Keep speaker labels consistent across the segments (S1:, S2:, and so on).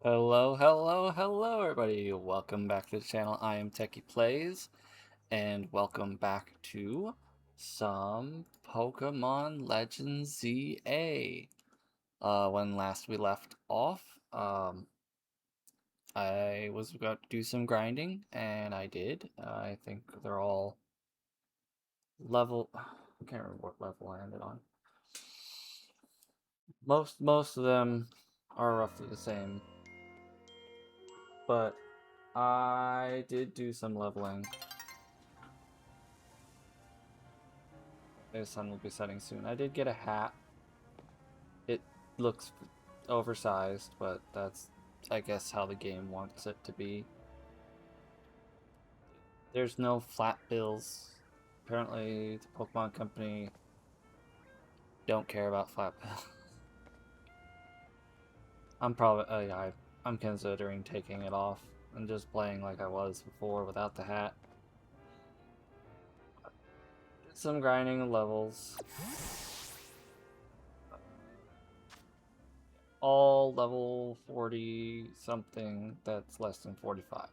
S1: Hello, hello, hello, everybody. Welcome back to the channel. I am TechyPlayz, and welcome back to some Pokemon Legends ZA. When last we left off, I was about to do some grinding, and I did. I think they're all level. I can't remember what level I ended on. Most of them are roughly the same, but I did do some leveling. The sun will be setting soon. I did get a hat. It looks oversized, but that's, I guess, how the game wants it to be. There's no flat bills. Apparently, the Pokemon Company don't care about flat bills. I'm probably, yeah, I'm considering taking it off and just playing like I was before without the hat. Did some grinding levels. All level 40 something that's less than 45.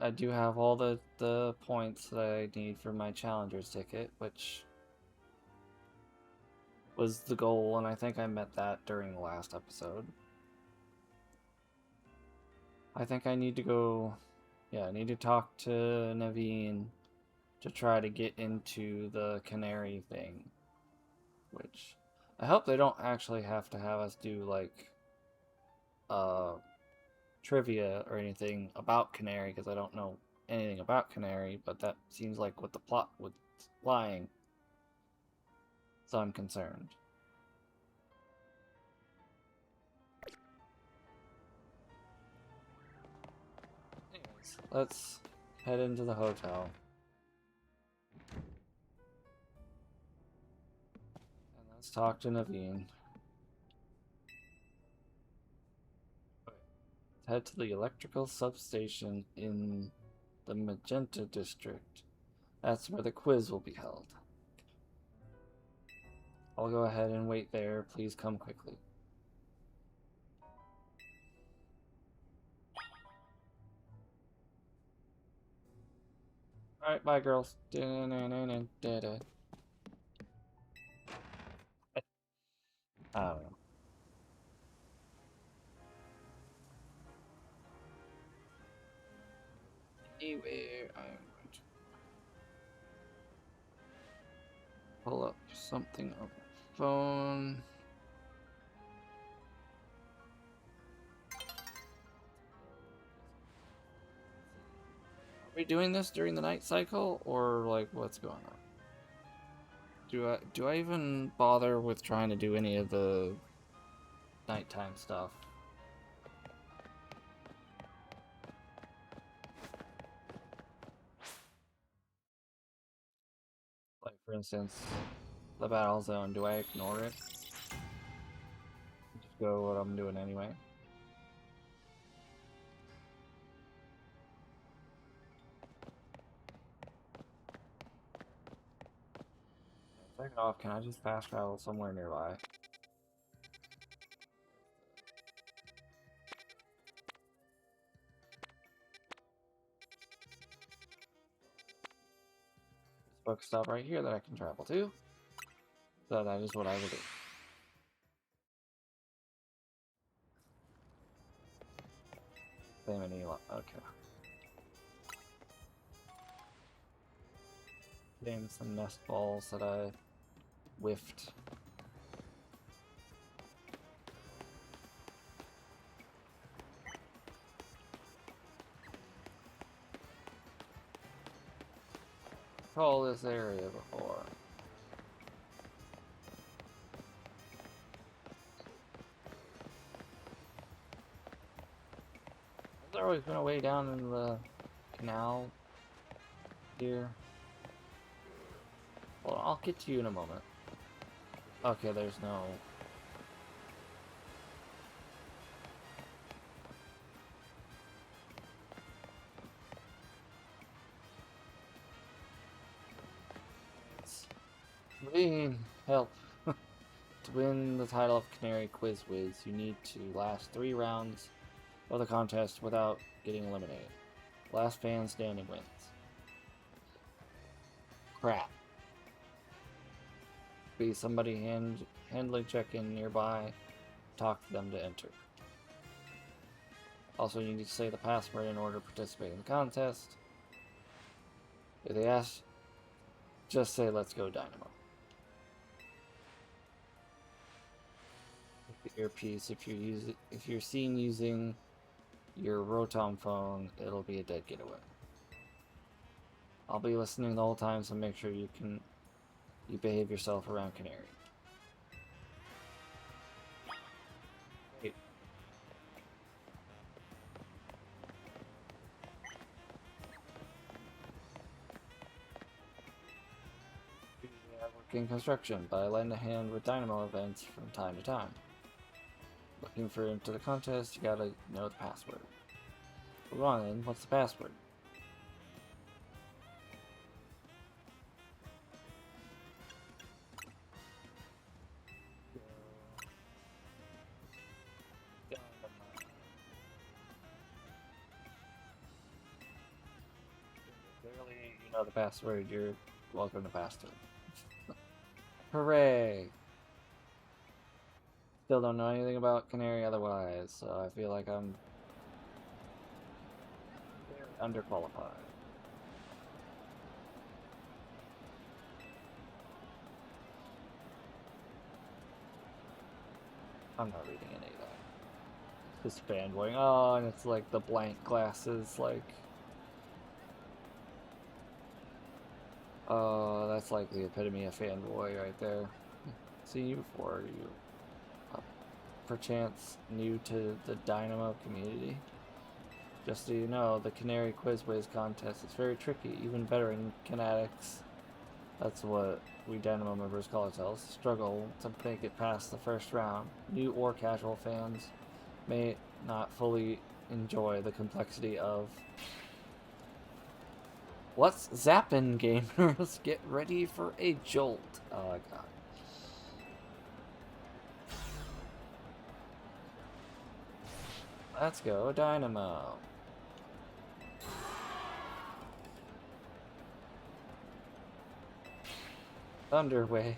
S1: I do have all the points that I need for my Challenger's ticket, which was the goal, and I think I met that during the last episode. I think I need to go, yeah, I need to talk to Naveen to try to get into the Canary thing, which I hope they don't actually have to have us do, like, trivia or anything about Canary, because I don't know anything about Canary, but that seems like what the plot was lying. So I'm concerned. Anyways, let's head into the hotel. And let's talk to Naveen. Head to the electrical substation in the Magenta district. That's where the quiz will be held. I'll go ahead and wait there. Please come quickly. Alright, bye girls. I don't know. Anyway, I'm going to pull up something on the phone. Are we doing this during the night cycle, or like what's going on? Do I even bother with trying to do any of the nighttime stuff? Like, for instance, the battle zone, do I ignore it? Just go what I'm doing anyway. Second off, can I just fast travel somewhere nearby? This Pokestop right here that I can travel to. So that is what I will do. Same in Elon. Okay. Getting some nest balls that I whiffed. Call this area before. Has there always been a way down in the canal here? Well, I'll get to you in a moment. Okay, there's no... Bean, help. To win the title of Canary Quiz Wiz, you need to last 3 rounds of the contest without getting eliminated. Last fan standing wins. Crap. Be somebody handling check-in nearby. Talk to them to enter. Also, you need to say the password in order to participate in the contest. If they ask, just say "Let's go Dynamo." The earpiece, if you're seen using your Rotom phone, it'll be a dead giveaway. I'll be listening the whole time, so make sure you behave yourself around Canary. Wait. Working construction, but I lend a hand with Dynamo events from time to time. Looking for into the contest, you gotta know the password. Go on then, what's the password? Clearly, you know the password, you're welcome to pass through. Hooray! Still don't know anything about Canary otherwise, so I feel like I'm underqualified. I'm not reading any of that. This fanboying. Oh, and it's like the blank glasses, like. Oh, that's like the epitome of fanboy right there. Seen you before. Are you, perchance, new to the Dynamo community? Just so you know, the Canary Quiz Wiz contest is very tricky, even better in Canatics. That's what we Dynamo members call ourselves. Struggle to make it past the first round. New or casual fans may not fully enjoy the complexity of. What's zappin', gamers? Get ready for a jolt. Oh god. Let's go Dynamo. Thunderway.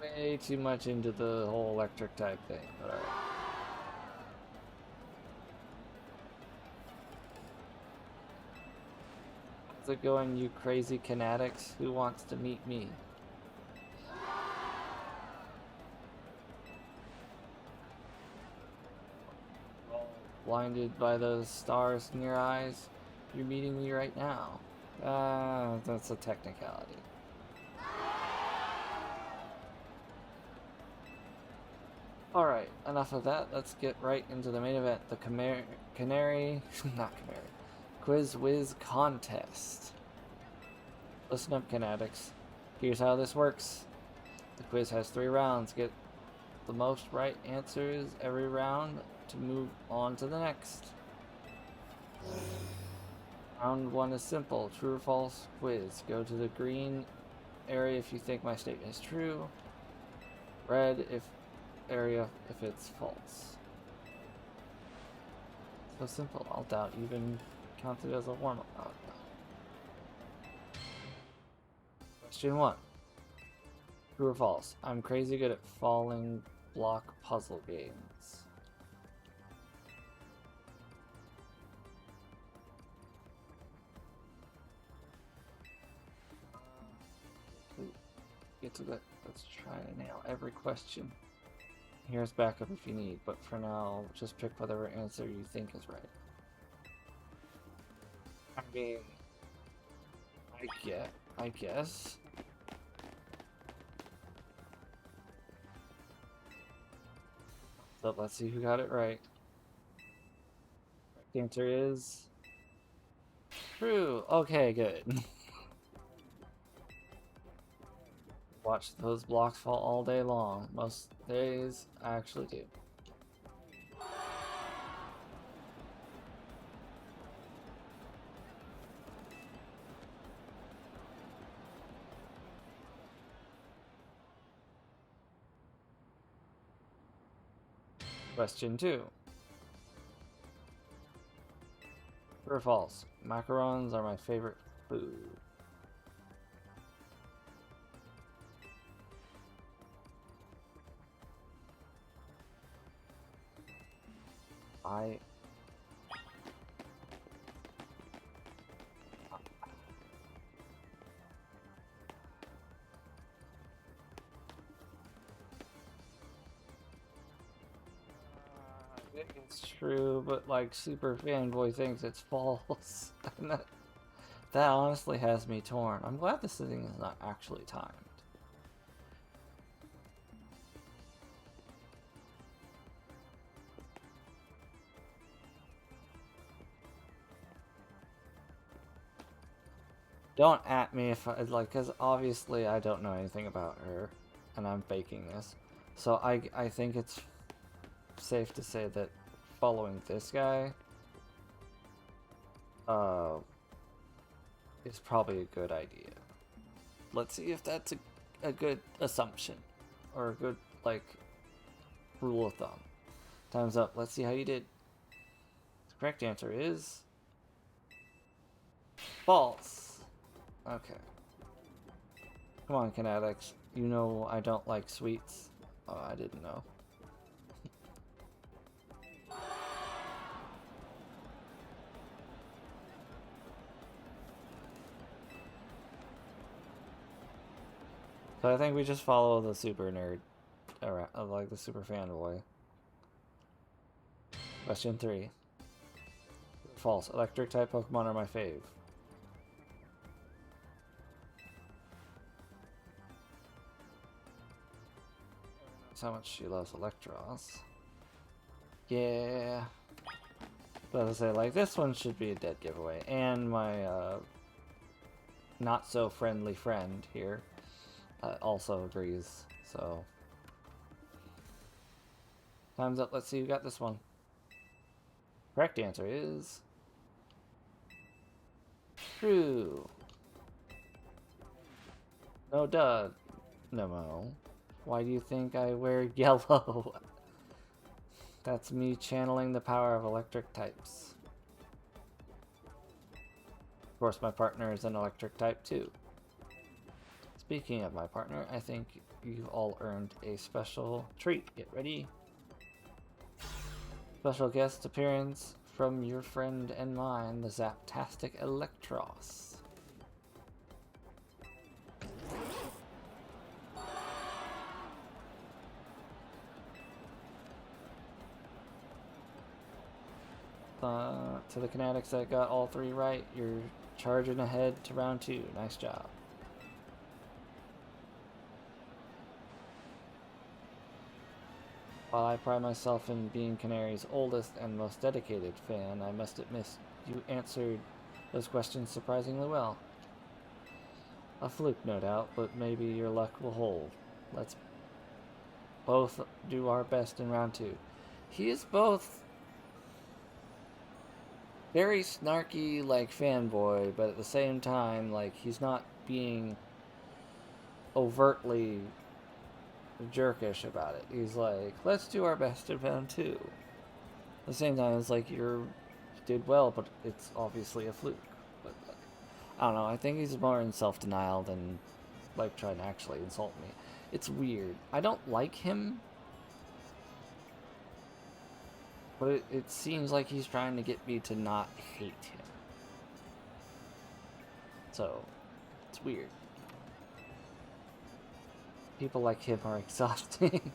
S1: Way too much into the whole electric type thing, but alright. How's it going, you crazy Canatics? Who wants to meet me? Blinded by those stars in your eyes? You're meeting me right now. That's a technicality. Alright, enough of that. Let's get right into the main event. The Canary... not Canary. Quiz Wiz Contest. Listen up, Canatics. Here's how this works. The quiz has 3 rounds. Get the most right answers every round to move on to the next. Round 1 is simple. True or false quiz. Go to the green area if you think my statement is true. Red area if it's false. So simple. I'll doubt even counted as a warm-up. Oh, no. Question 1. True or false? I'm crazy good at falling block puzzle games. Get to that. Let's try to nail every question. Here's backup if you need, but for now, just pick whatever answer you think is right. I mean, I guess. So let's see who got it right. The answer is true. Okay, good. Watch those blocks fall all day long. Most days, I actually do. Question 2. True or false? Macarons are my favorite food. I think it's true, but like Super Fanboy thinks it's false. And that honestly has me torn. I'm glad this thing is not actually timed. Don't at me if I, like, because obviously I don't know anything about her, and I'm faking this. So I think it's safe to say that following this guy is probably a good idea. Let's see if that's a good assumption, or a good, like, rule of thumb. Time's up. Let's see how you did. The correct answer is false. Okay. Come on, Canatics. You know I don't like sweets. Oh, I didn't know. So I think we just follow the super nerd, like the super fanboy. Question 3. False. Electric type Pokemon are my fave. That's how much she loves Electros. Yeah. But as I say, like, this one should be a dead giveaway. And my not so friendly friend here also agrees. So time's up. Let's see who got this one. Correct answer is true. No duh, Nemo. Why do you think I wear yellow? That's me channeling the power of electric types. Of course, my partner is an electric type too. Speaking of my partner, I think you've all earned a special treat. Get ready. Special guest appearance from your friend and mine, the Zaptastic Electros. To the Canatics that got all 3 right, you're charging ahead to round 2. Nice job. While I pride myself in being Canary's oldest and most dedicated fan, I must admit you answered those questions surprisingly well. A fluke, no doubt, but maybe your luck will hold. Let's both do our best in round 2. He is both very snarky, like, fanboy, but at the same time, like, he's not being overtly jerkish about it. He's like, let's do our best in round 2. At the same time, it's like, you did well, but it's obviously a fluke. But I don't know, I think he's more in self-denial than, like, trying to actually insult me. It's weird. I don't like him, but it seems like he's trying to get me to not hate him. So, it's weird. People like him are exhausting.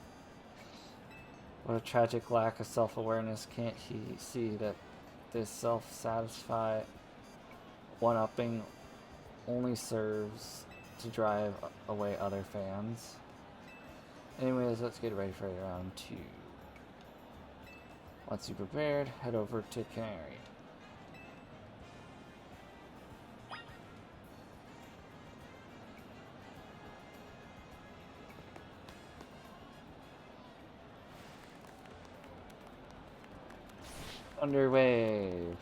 S1: What a tragic lack of self-awareness. Can't he see that this self-satisfied one-upping only serves to drive away other fans? Anyways, let's get ready for round 2. Once you're prepared, head over to Canary. Underwave.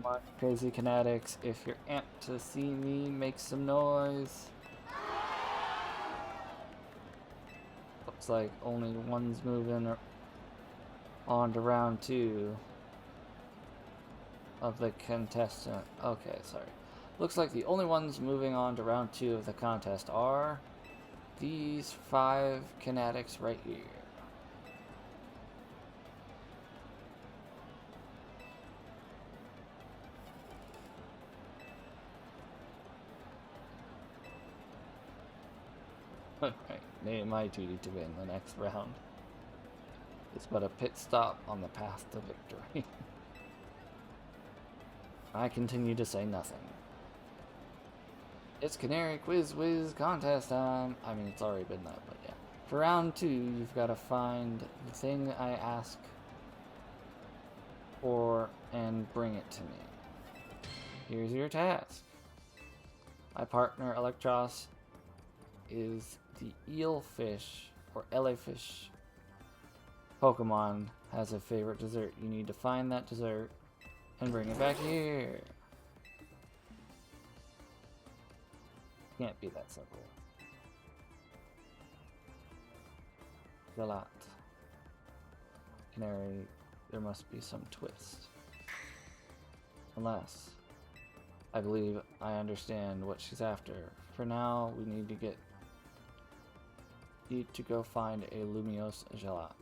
S1: Come on, crazy Canatics, if you're amped to see me, make some noise. Looks like only one's moving on to round 2 of the contestant. Okay, sorry. Looks like the only ones moving on to round 2 of the contest are these 5 Canatics right here. Right, made my duty to win the next round. It's but a pit stop on the path to victory. I continue to say nothing. It's Canary Quiz Whiz contest time. I mean, it's already been that, but yeah. For round 2, you've got to find the thing I ask for and bring it to me. Here's your task. My partner, Electros, is the eelfish, or elefish Pokemon, has a favorite dessert. You need to find that dessert and bring it back here. Can't be that simple. A lot. Canary, there must be some twist. Unless, I believe I understand what she's after. For now, we need to go find a Lumiose Gelat.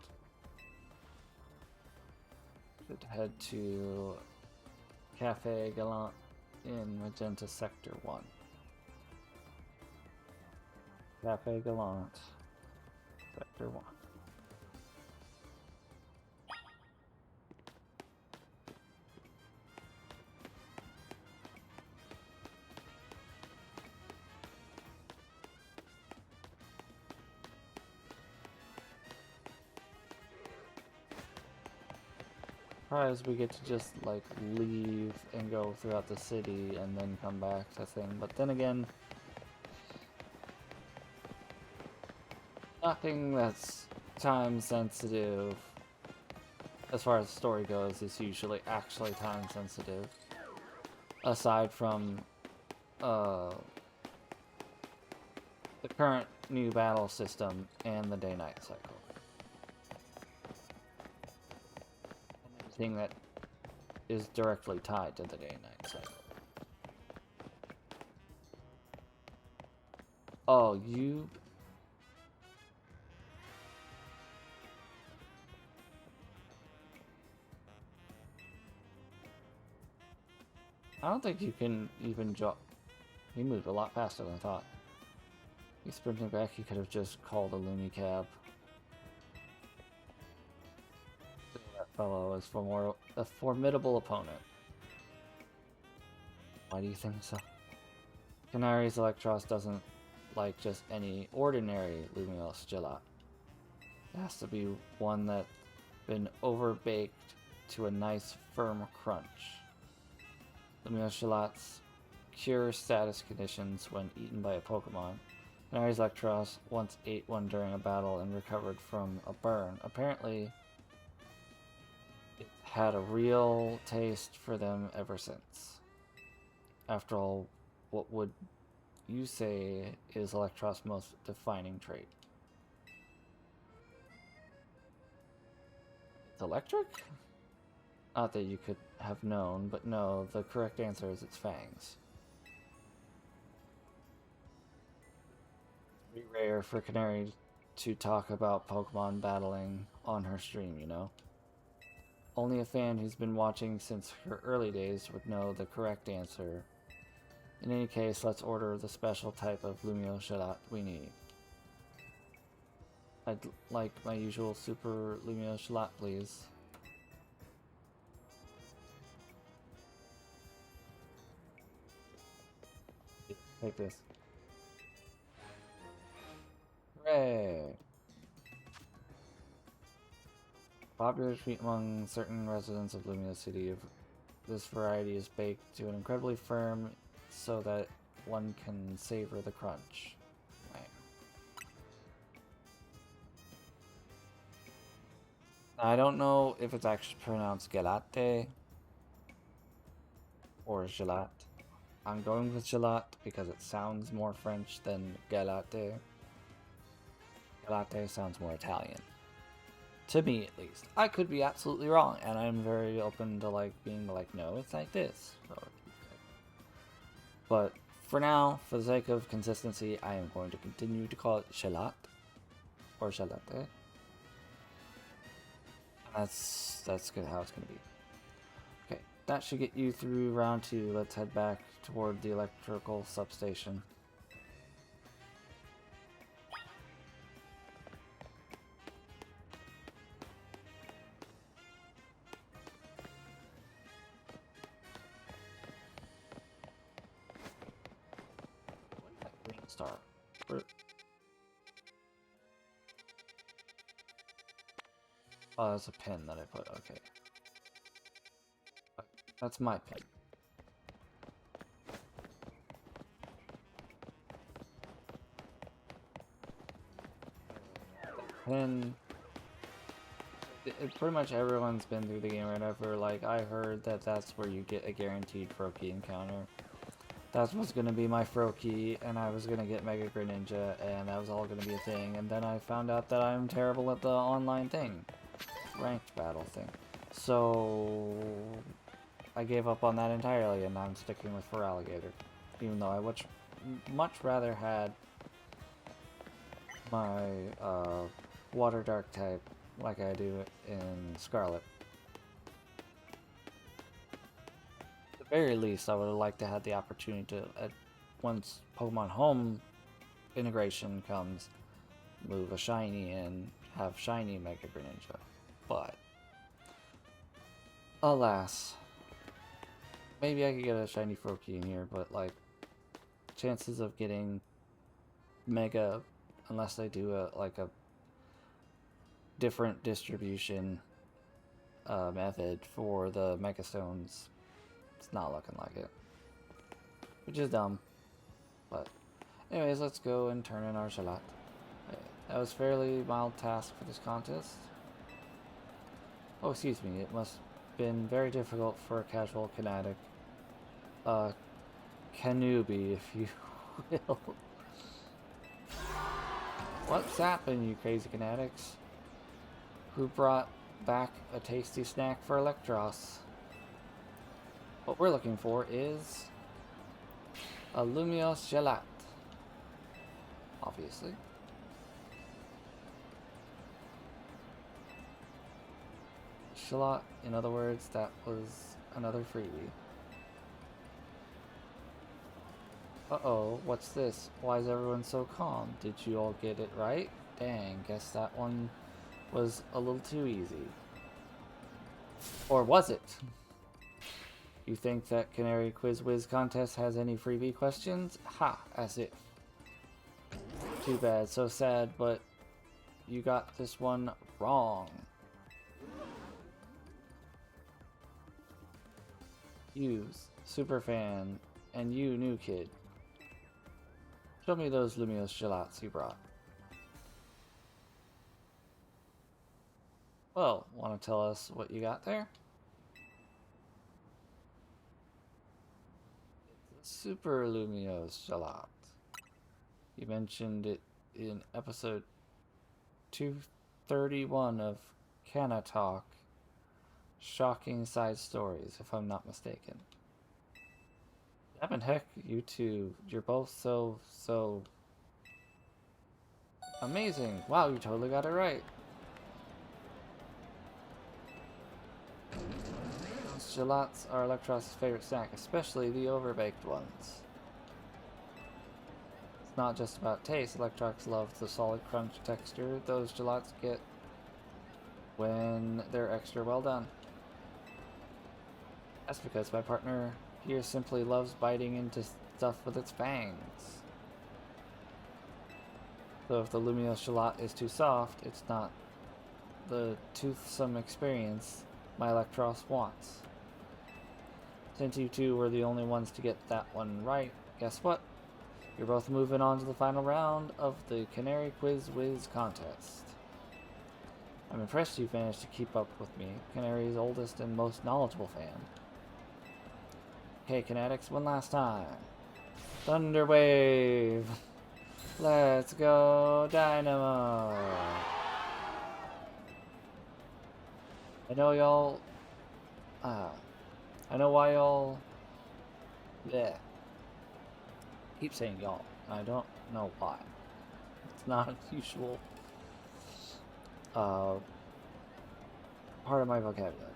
S1: Should head to Cafe Galant in Magenta Sector 1. Cafe Galant, Sector 1. Surprised we get to just like leave and go throughout the city and then come back to thing, but then again, nothing that's time sensitive as far as the story goes is usually actually time sensitive, aside from the current new battle system and the day-night cycle. Anything that is directly tied to the day-night cycle. Oh, you... I don't think you can even jump. He moved a lot faster than I thought. He's sprinting back, he could have just called a Lumicab. That fellow is a formidable opponent. Why do you think so? Canary's Electros doesn't like just any ordinary Lumiose Gelat. It has to be one that's been overbaked to a nice firm crunch. Lumiose Gelats cure status conditions when eaten by a Pokemon. Canary's Electros once ate one during a battle and recovered from a burn. Apparently, it had a real taste for them ever since. After all, what would you say is Electros' most defining trait? It's electric? Not that you could have known, but no, the correct answer is its fangs. It's pretty rare for Canary to talk about Pokemon battling on her stream, you know? Only a fan who's been watching since her early days would know the correct answer. In any case, let's order the special type of Lumiose Gelat we need. I'd like my usual Super Lumiose Gelat, please. Take this. Hooray! Popular treat among certain residents of Lumina City. This variety is baked to an incredibly firm so that one can savor the crunch. Right. I don't know if it's actually pronounced gelate. or gelat. I'm going with gelat because it sounds more French than galate. Galate sounds more Italian. To me, at least. I could be absolutely wrong, and I'm very open to like being like, no, it's like this. But for now, for the sake of consistency, I am going to continue to call it gelat or gelate. That's good how it's gonna be. Okay, that should get you through round 2. Let's head back toward the electrical substation. Green star. Oh, that's a pin that I put. Okay. That's my pin. Pin. Pretty much everyone's been through the game right over. Like, I heard that that's where you get a guaranteed Froakie encounter. That was going to be my Froakie, and I was going to get Mega Greninja, and that was all going to be a thing. And then I found out that I'm terrible at the online thing. Ranked battle thing. So I gave up on that entirely, and now I'm sticking with Feraligatr. Even though I would much rather had my Water Dark type like I do in Scarlet. At the very least, I would have liked to have the opportunity to, once Pokemon Home integration comes, move a Shiny and have Shiny Mega Greninja. But alas, maybe I could get a Shiny Froakie in here, but like, chances of getting Mega, unless they do a different distribution method for the Mega Stones, it's not looking like it, which is dumb. But anyways, let's go and turn in our Gelat. That was a fairly mild task for this contest. Oh, excuse me, it must have been very difficult for a casual Canatic. Canooby, if you will. What's happened, you crazy Canatics? Who brought back a tasty snack for Electros? What we're looking for is a Lumiose Gelat. Obviously. Gelat, in other words, that was another freebie. Uh-oh, what's this? Why is everyone so calm? Did you all get it right? Dang, guess that one was a little too easy. Or was it? You think that Canary Quiz Whiz contest has any freebie questions? Ha, as if. Too bad, so sad, but you got this one wrong. Use, Superfan, and you, new kid. Show me those Lumiose Gelats you brought. Well, want to tell us what you got there? It's a Super Lumiose Gelat. You mentioned it in episode 231 of Canatic. Shocking side stories, if I'm not mistaken. Damn, heck, you two, you're both so amazing. Wow, you totally got it right. Gelats are Electros' favorite snack, especially the overbaked ones. It's not just about taste. Electros love the solid crunch texture those gelats get when they're extra well done. That's because my partner here simply loves biting into stuff with its fangs. So if the Lumiose Gelat is too soft, it's not the toothsome experience my Electros wants. Since you two were the only ones to get that one right, guess what? You're both moving on to the final round of the Canary Quiz Whiz contest. I'm impressed you've managed to keep up with me, Canary's oldest and most knowledgeable fan. Okay, Canatics, one last time. Thunder Wave! Let's go, Dynamo! I know y'all... I know why y'all... Yeah. Keep saying y'all. I don't know why. It's not usual part of my vocabulary.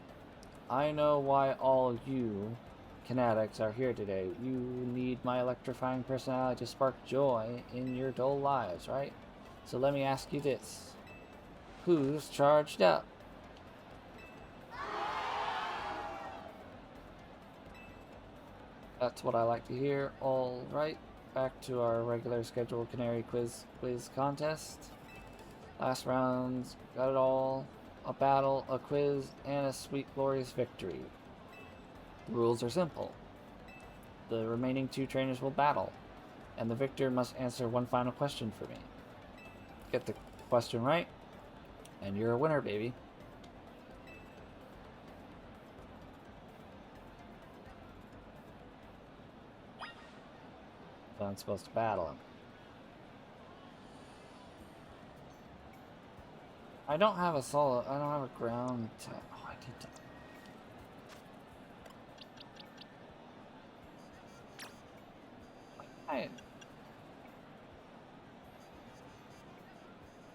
S1: I know why all you Canatics are here today. You need my electrifying personality to spark joy in your dull lives, right? So let me ask you this. Who's charged up? That's what I like to hear. All right, back to our regular scheduled Canary quiz contest. Last rounds, got it all. A battle, a quiz, and a sweet glorious victory. The rules are simple. The remaining two trainers will battle, and the victor must answer one final question for me. Get the question right, and you're a winner, baby. So I'm supposed to battle him. I don't have a solid. I don't have a ground. Oh, I did.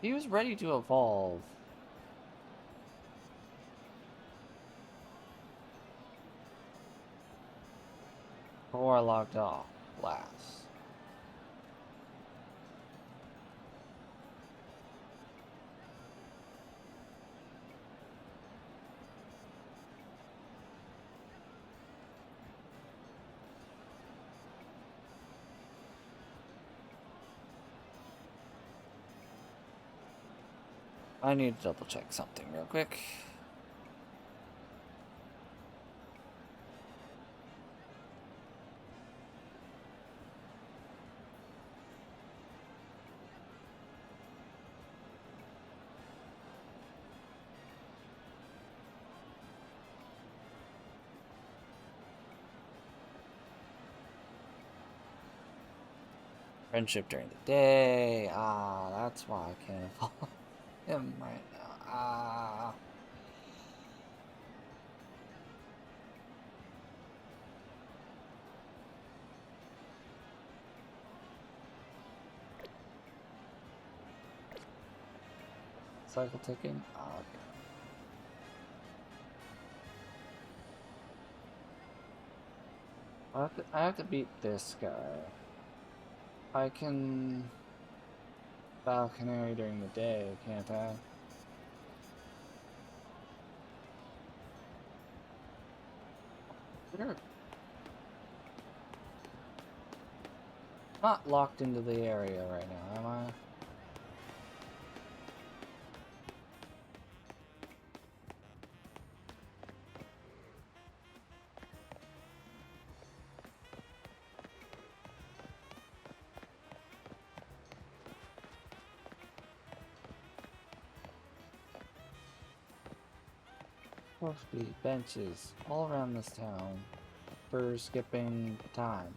S1: He was ready to evolve. Before I logged off last. I need to double check something real quick. Friendship during the day. Ah, that's why I can't evolve him right now. Ah. Cycle ticking? Oh, okay. I have to beat this guy. I can battle Canary during the day, can't I? Sure. Not locked into the area right now, am I? Supposed to be benches all around this town for skipping time.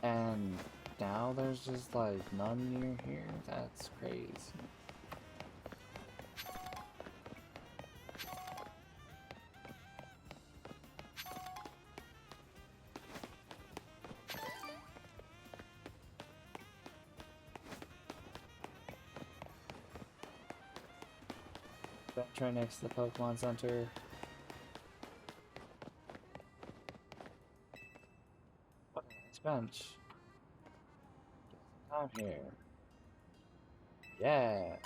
S1: And now there's just like none near here? That's crazy. Bench right next to the Pokemon Center. What a nice bench. I'm here. Yes.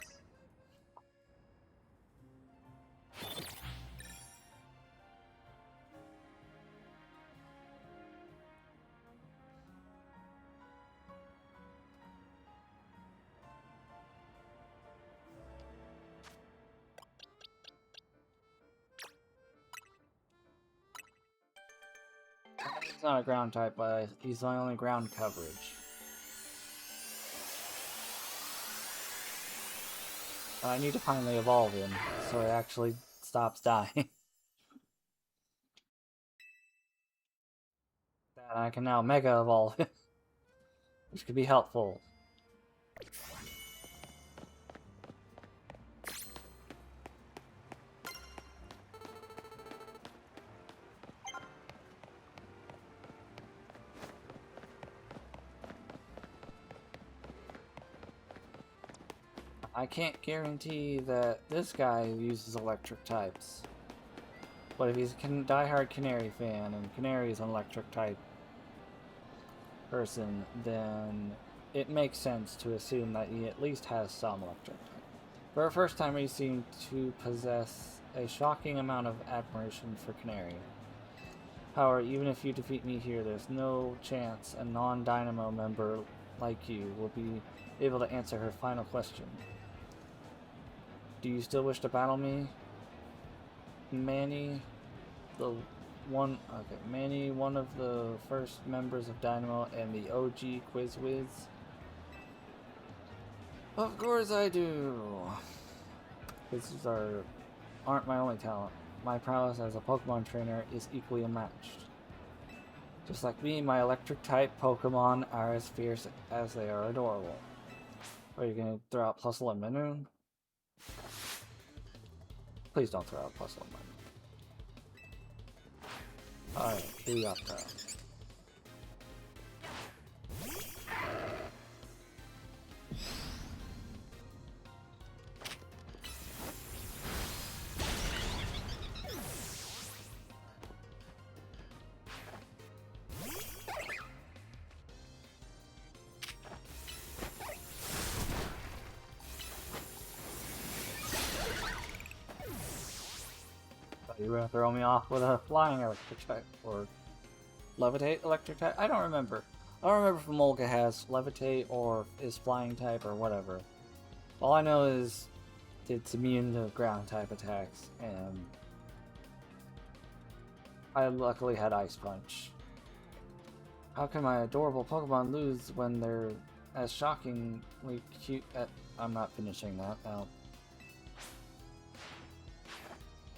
S1: He's not a ground type, but he's the only ground coverage. I need to finally evolve him so it actually stops dying. And I can now Mega Evolve, which could be helpful. I can't guarantee that this guy uses electric types. But if he's a diehard Canary fan, and Canary is an electric type person, then it makes sense to assume that he at least has some electric type. For a first timer, he seemed to possess a shocking amount of admiration for Canary. However, even if you defeat me here, there's no chance a non-Dynamo member like you will be able to answer her final question. Do you still wish to battle me? Manny, Manny, one of the first members of Dynamo and the OG Quiz Wiz. Of course I do. Quizzes aren't my only talent. My prowess as a Pokemon trainer is equally unmatched. Just like me, my electric type Pokemon are as fierce as they are adorable. Are you gonna throw out plus 11? Please don't throw out plus 11. Alright, here we go. You were gonna throw me off with a flying electric type or levitate electric type? I don't remember. I don't remember if Molga has levitate or is flying type or whatever. All I know is it's immune to ground type attacks, and I luckily had Ice Punch. How can my adorable Pokemon lose when they're as shockingly cute I'm not finishing that now.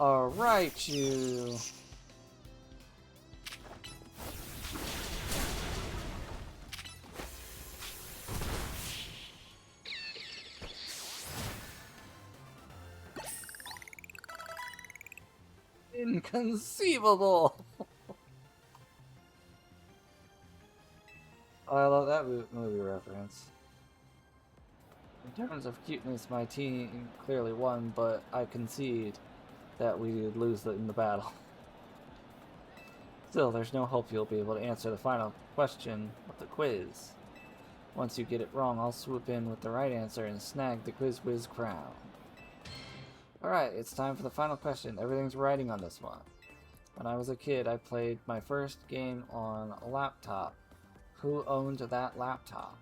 S1: Alright, you. Inconceivable! I love that movie reference. In terms of cuteness, my team clearly won, but I concede that we would lose in the battle. Still, there's no hope you'll be able to answer the final question of the quiz. Once you get it wrong, I'll swoop in with the right answer and snag the Quiz Whiz crown. Alright, it's time for the final question. Everything's riding on this one. When I was a kid, I played my first game on a laptop. Who owned that laptop?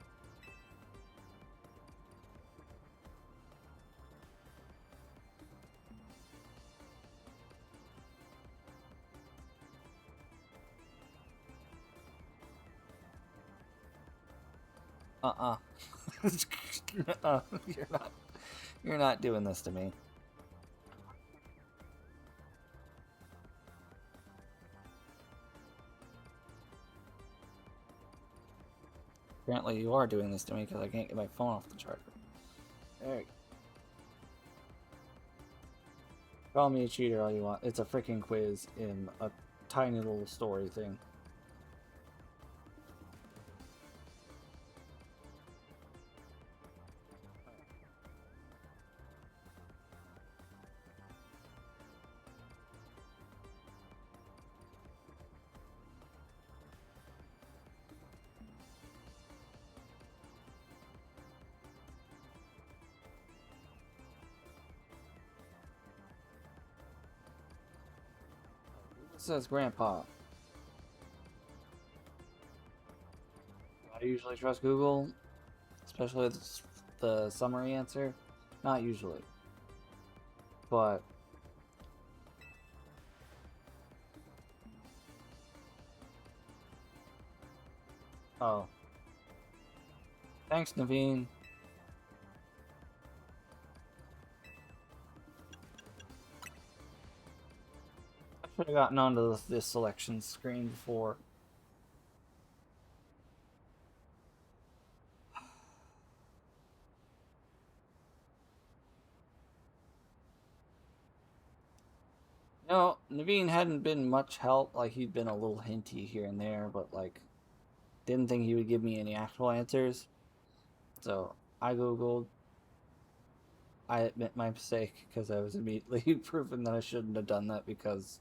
S1: You're not doing this to me. Apparently you are doing this to me because I can't get my phone off the charger. There you go. Call me a cheater all you want. It's a freaking quiz in a tiny little story thing. It says Grandpa. I usually trust Google, especially the summary answer. Not usually. But oh. Thanks, Naveen. I should have gotten onto this selection screen before. No, Naveen hadn't been much help. Like, he'd been a little hinty here and there, but, like, didn't think he would give me any actual answers. So, I Googled. I admit my mistake because I was immediately proven that I shouldn't have done that because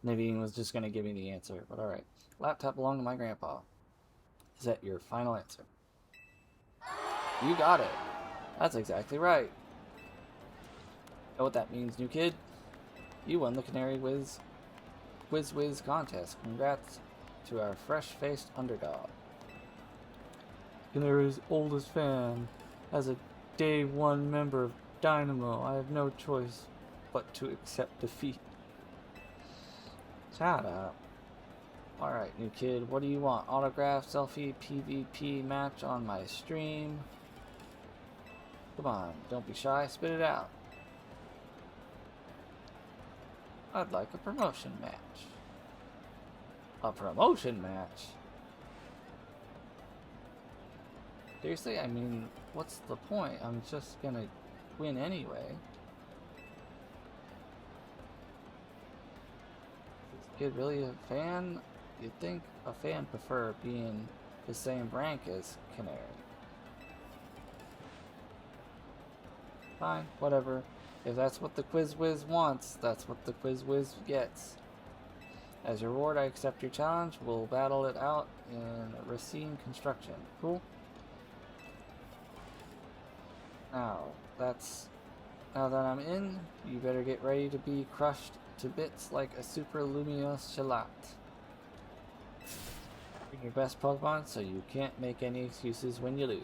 S1: Naveen was just going to give me the answer. But alright. Laptop belonged to my grandpa. Is that your final answer? You got it. That's exactly right. Know what that means, new kid? You won the Canary Quiz Whiz contest. Congrats to our fresh-faced underdog. Canary's oldest fan. As a day one member of Dynamo, I have no choice but to accept defeat. Shut up. Alright, new kid, what do you want? Autograph, selfie, PvP match on my stream? Come on, don't be shy, spit it out. I'd like a promotion match. A promotion match? Seriously? I mean, what's the point? I'm just gonna win anyway. Is this kid really a fan? You'd think a fan prefer being the same rank as Canary. Fine, whatever. If that's what the Quiz Whiz wants, that's what the Quiz Whiz gets. As your reward, I accept your challenge. We'll battle it out in Racine Construction. Cool? Now that I'm in, you better get ready to be crushed to bits like a super luminous shellac. Bring your best Pokemon so you can't make any excuses when you lose.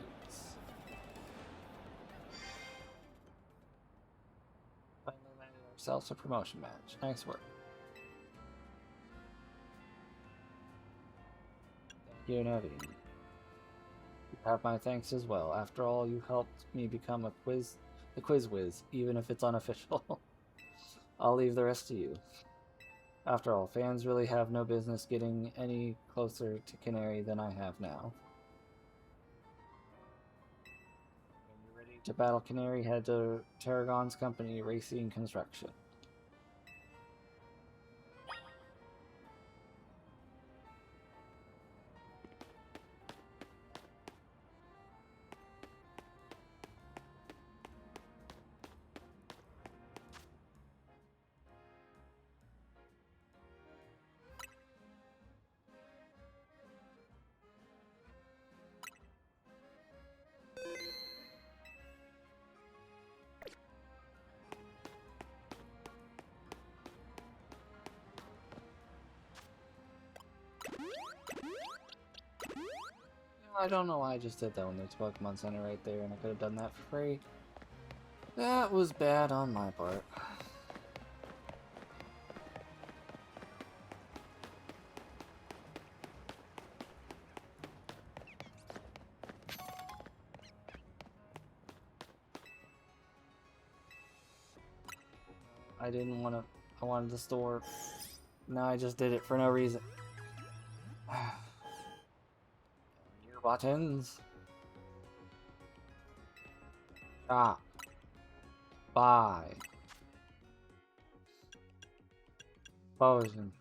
S1: Finally landed ourselves a promotion match. Nice work. Thank you, Naveen. You have my thanks as well. After all, you helped me become the Quiz Whiz, even if it's unofficial. I'll leave the rest to you. After all, fans really have no business getting any closer to Canary than I have now. When you're ready to battle Canary, head to Tarragon's company, Racing Construction. I don't know why I just did that when there's Pokemon Center right there and I could have done that for free. That was bad on my part. I didn't want to. I wanted the store. Now I just did it for no reason. Your buttons. Stop. Buy. Potion.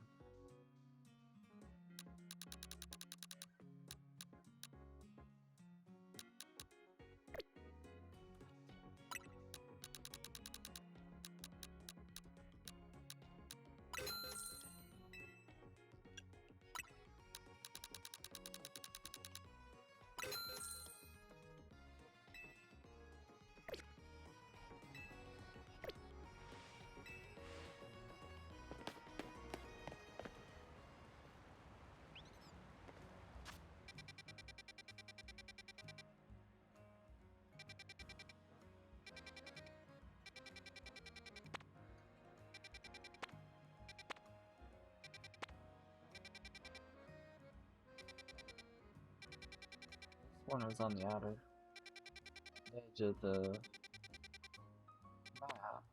S1: One was on the outer edge of the map.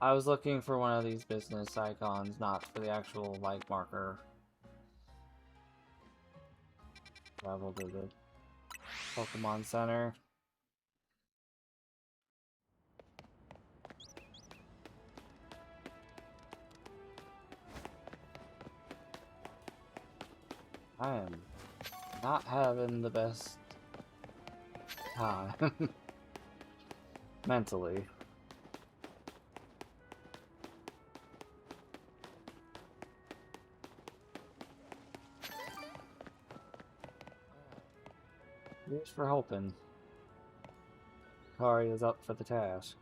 S1: I was looking for one of these business icons, not for the actual like marker. Travel to the Pokemon Center. I am not having the best time mentally. Here's for hoping Kari is up for the task.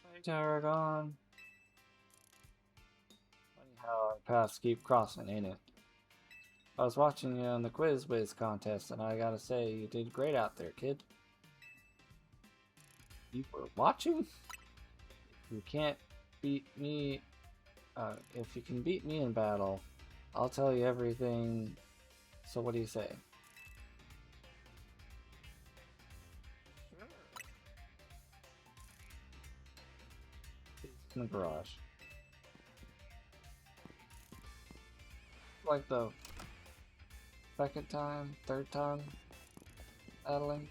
S1: Hey, Tarragon. Funny how our paths keep crossing, ain't it? I was watching you on the Quiz Wiz contest, and I gotta say, you did great out there, kid. You were watching? You can't beat me. If you can beat me in battle, I'll tell you everything. So what do you say? In the garage. Like the second time, third time battling.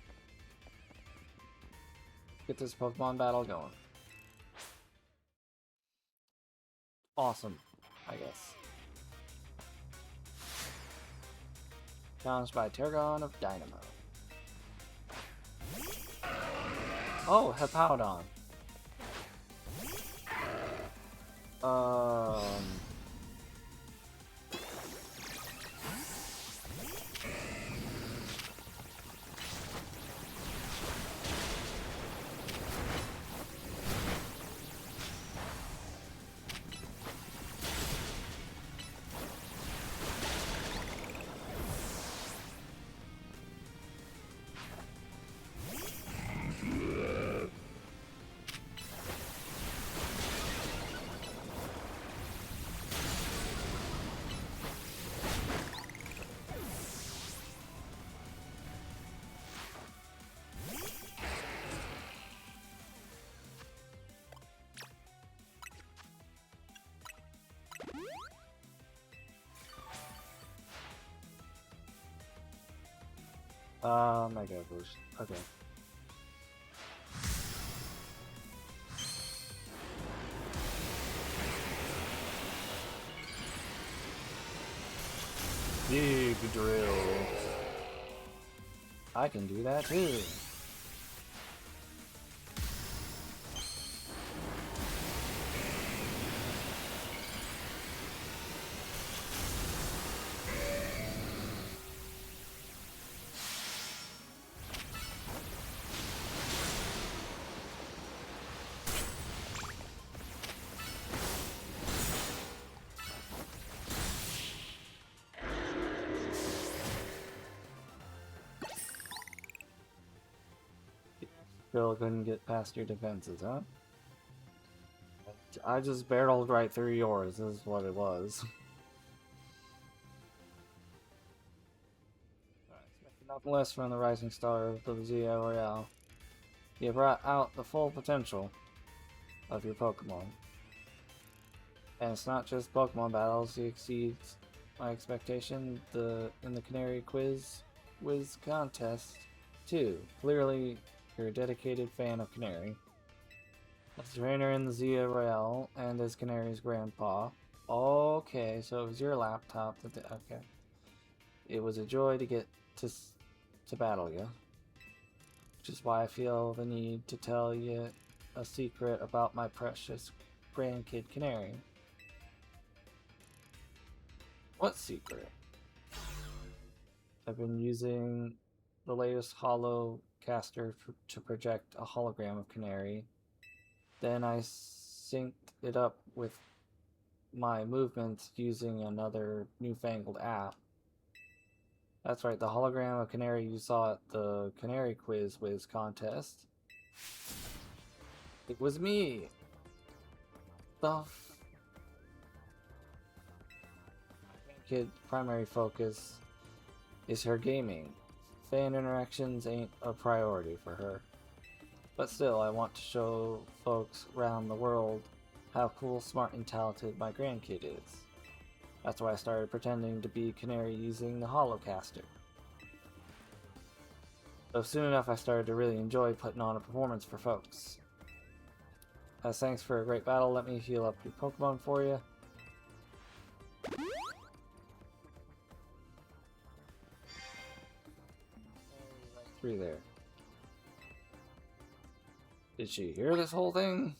S1: Get this Pokemon battle going. Awesome, I guess. Challenged by Tergon of Dynamo. Oh, Hippowdon. Mega Boost. Okay. Big drill. I can do that too. Still couldn't get past your defenses, huh? I just barreled right through yours, is what it was. Nothing less from the rising star of the Zia Royale. You brought out the full potential of your Pokemon. And it's not just Pokemon battles, you exceed my expectation in the Canary Quiz contest too. Clearly, you're a dedicated fan of Canary. As trainer in the Zia Royale and as Canary's grandpa. Okay, so it was your laptop that okay. It was a joy to get to battle you. Which is why I feel the need to tell you a secret about my precious grandkid Canary. What secret? I've been using the latest holo caster to project a hologram of Canary. Then I synced it up with my movements using another newfangled app. That's right, the hologram of Canary you saw at the Canary Quiz Wiz contest. It was me! Kid's primary focus is her gaming. fan interactions ain't a priority for her. But still, I want to show folks around the world how cool, smart, and talented my grandkid is. That's why I started pretending to be Canary using the Holocaster. So soon enough I started to really enjoy putting on a performance for folks. As thanks for a great battle, let me heal up your Pokemon for you. Right through there. Did she hear this whole thing?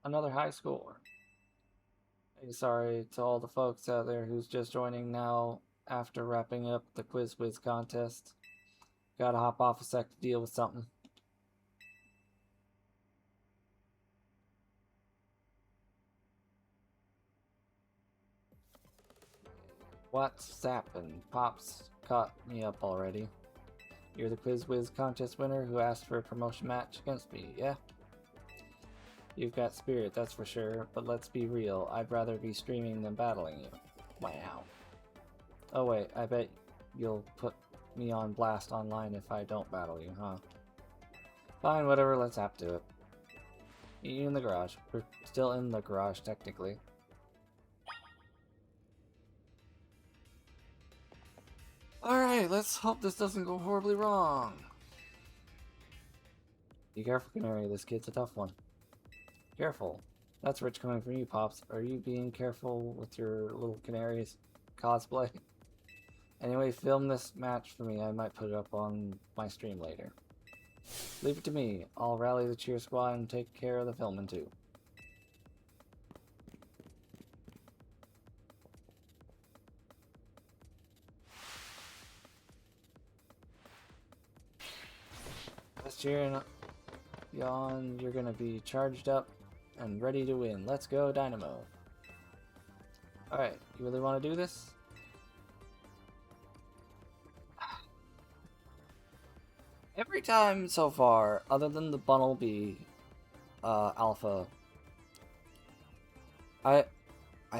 S1: Another high score. Hey, sorry to all the folks out there who's just joining now after wrapping up the Quiz contest. Gotta hop off a sec to deal with something. What's happened? Pops caught me up already. You're the Quiz contest winner who asked for a promotion match against me, yeah? You've got spirit, that's for sure, but let's be real, I'd rather be streaming than battling you. Wow. Oh wait, I bet you'll put me on blast online if I don't battle you, huh? Fine, whatever, let's hop to it. Meet you in the garage. We're still in the garage, technically. Alright, let's hope this doesn't go horribly wrong. Be careful, Canary, this kid's a tough one. Careful. That's rich coming from you, Pops. Are you being careful with your little canaries cosplay? Anyway, film this match for me. I might put it up on my stream later. Leave it to me. I'll rally the cheer squad and take care of the filming too. This cheering on, you're gonna be charged up and ready to win. Let's go, Dynamo. Alright, you really want to do this? Every time so far, other than the Bunnelby Alpha, I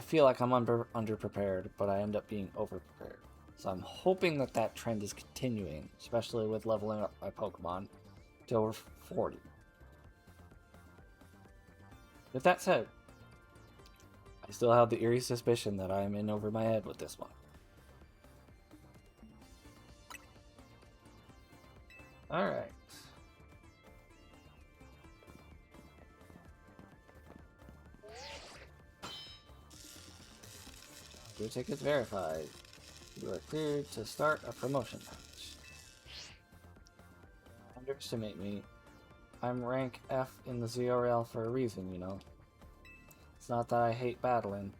S1: feel like I'm underprepared, but I end up being overprepared. So I'm hoping that that trend is continuing, especially with leveling up my Pokemon to over 40. With that said, I still have the eerie suspicion that I'm in over my head with this one. Alright. Your ticket's verified. You are cleared to start a promotion match. Underestimate me. I'm rank F in the ZRL for a reason, you know. It's not that I hate battling.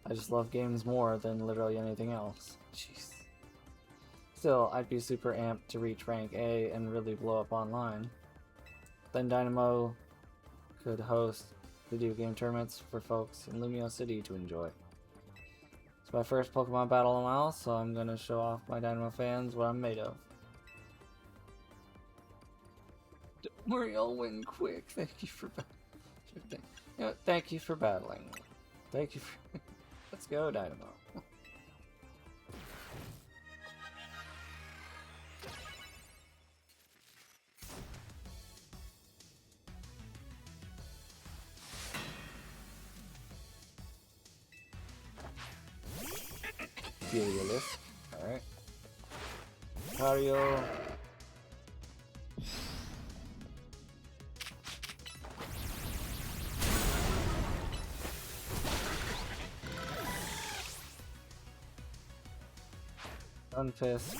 S1: I just love games more than literally anything else. Jeez. Still, I'd be super amped to reach rank A and really blow up online. Then Dynamo could host video game tournaments for folks in Lumio City to enjoy. It's my first Pokemon battle in a while, so I'm gonna show off my Dynamo fans what I'm made of. Don't worry, I'll win quick. Thank you for thank you for battling. Thank you for Let's go, Dynamo. Heliolisk. Alright. Cario. Unfist.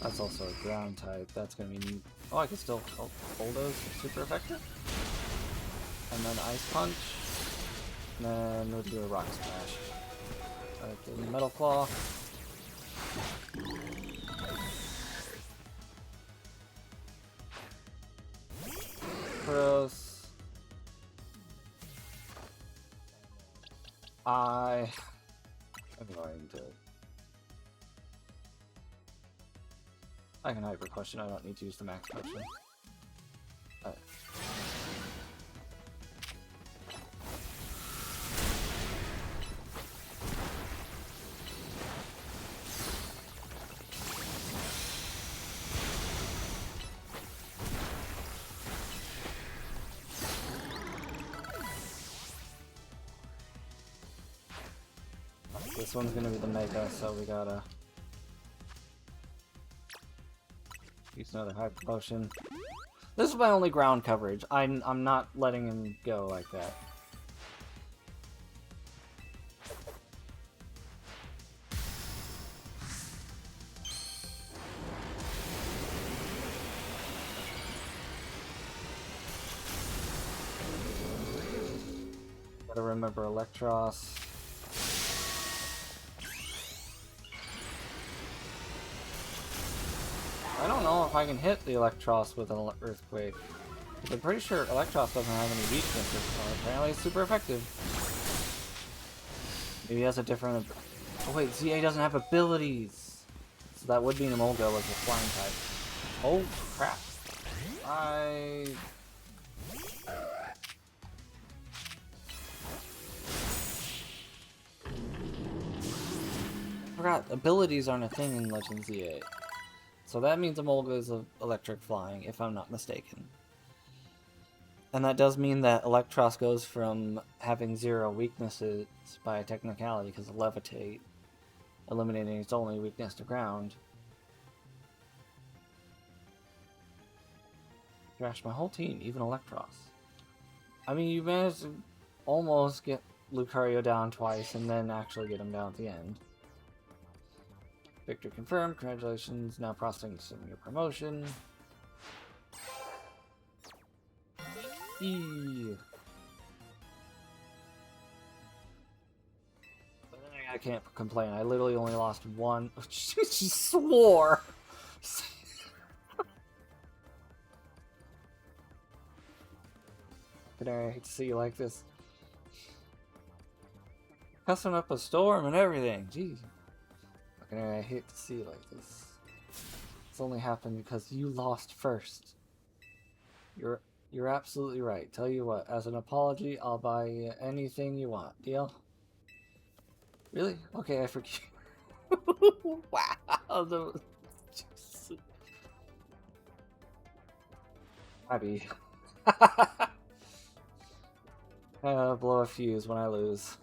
S1: That's also a ground type. That's gonna be. Oh, I can still Bulldoze super effective. And then Ice Punch. And then we'll do a Rock Smash. Alright, Metal Claw. Gross. I'm going to... I can hyper question, I don't need to use the max potion. Alright. This one's gonna be the Mega, so we gotta use another hyper potion. This is my only ground coverage. I'm not letting him go like that. Gotta remember Electros. I don't know if I can hit the Electros with an Earthquake. I'm pretty sure Electros doesn't have any weaknesses, so apparently it's super effective. Maybe he has a different... Oh wait, ZA doesn't have abilities! So that would mean Emolga was a flying type. Oh crap. I forgot, abilities aren't a thing in Legend ZA. So that means Emolga is electric flying, if I'm not mistaken. And that does mean that Electros goes from having 0 weaknesses by a technicality, because of Levitate, eliminating its only weakness to ground. Thrashed my whole team, even Electros. I mean, you managed to almost get Lucario down twice, and then actually get him down at the end. Victory confirmed, congratulations, now processing your promotion. Eee. But then I can't complain, I literally only lost one. She swore! Canary, I hate to see you like this. Cussing up a storm and everything, jeez. Canary, I hate to see you like this. It's only happened because you lost first. You're absolutely right. Tell you what, as an apology, I'll buy you anything you want. Deal? Really? Okay, I forgive you. Wow. Happy. Blow a fuse when I lose.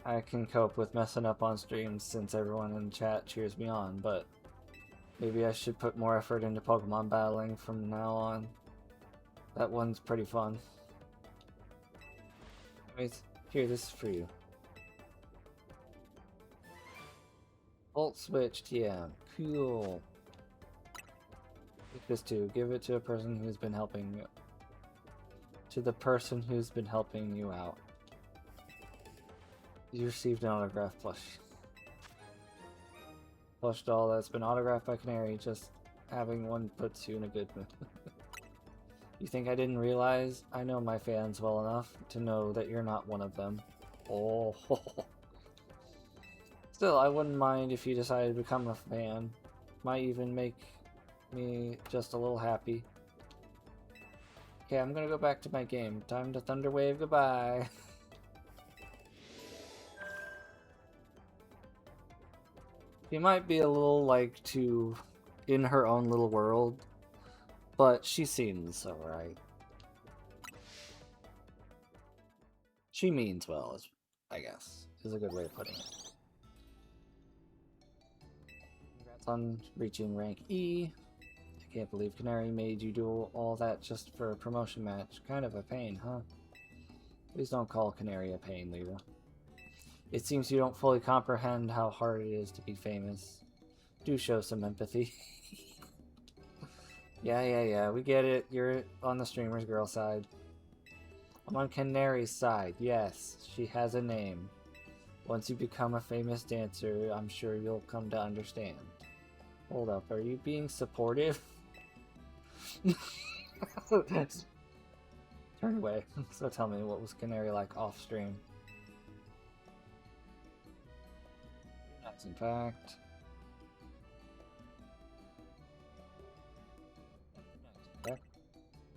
S1: I can cope with messing up on streams since everyone in chat cheers me on, but maybe I should put more effort into Pokemon battling from now on. That one's pretty fun. Anyways, here, this is for you. Volt Switch TM. Cool. Take this too. Give it to a person who's been helping you. To the person who's been helping you out. You received an autograph plush. Plush doll that's been autographed by Canary. Just having one puts you in a good mood. You think I didn't realize? I know my fans well enough to know that you're not one of them. Oh. Still, I wouldn't mind if you decided to become a fan. Might even make me just a little happy. Okay, I'm gonna go back to my game. Time to Thunder Wave goodbye. She might be a little, like, too in her own little world, but she seems alright. She means well, I guess, is a good way of putting it. Congrats on reaching rank E. I can't believe Canary made you do all that just for a promotion match. Kind of a pain, huh? Please don't call Canary a pain, Lita. It seems you don't fully comprehend how hard it is to be famous. Do show some empathy. Yeah, we get it. You're on the streamer's girl side. I'm on Canary's side, yes. She has a name. Once you become a famous dancer, I'm sure you'll come to understand. Hold up, are you being supportive? Turn away. So tell me, what was Canary like off stream? As in fact. Okay.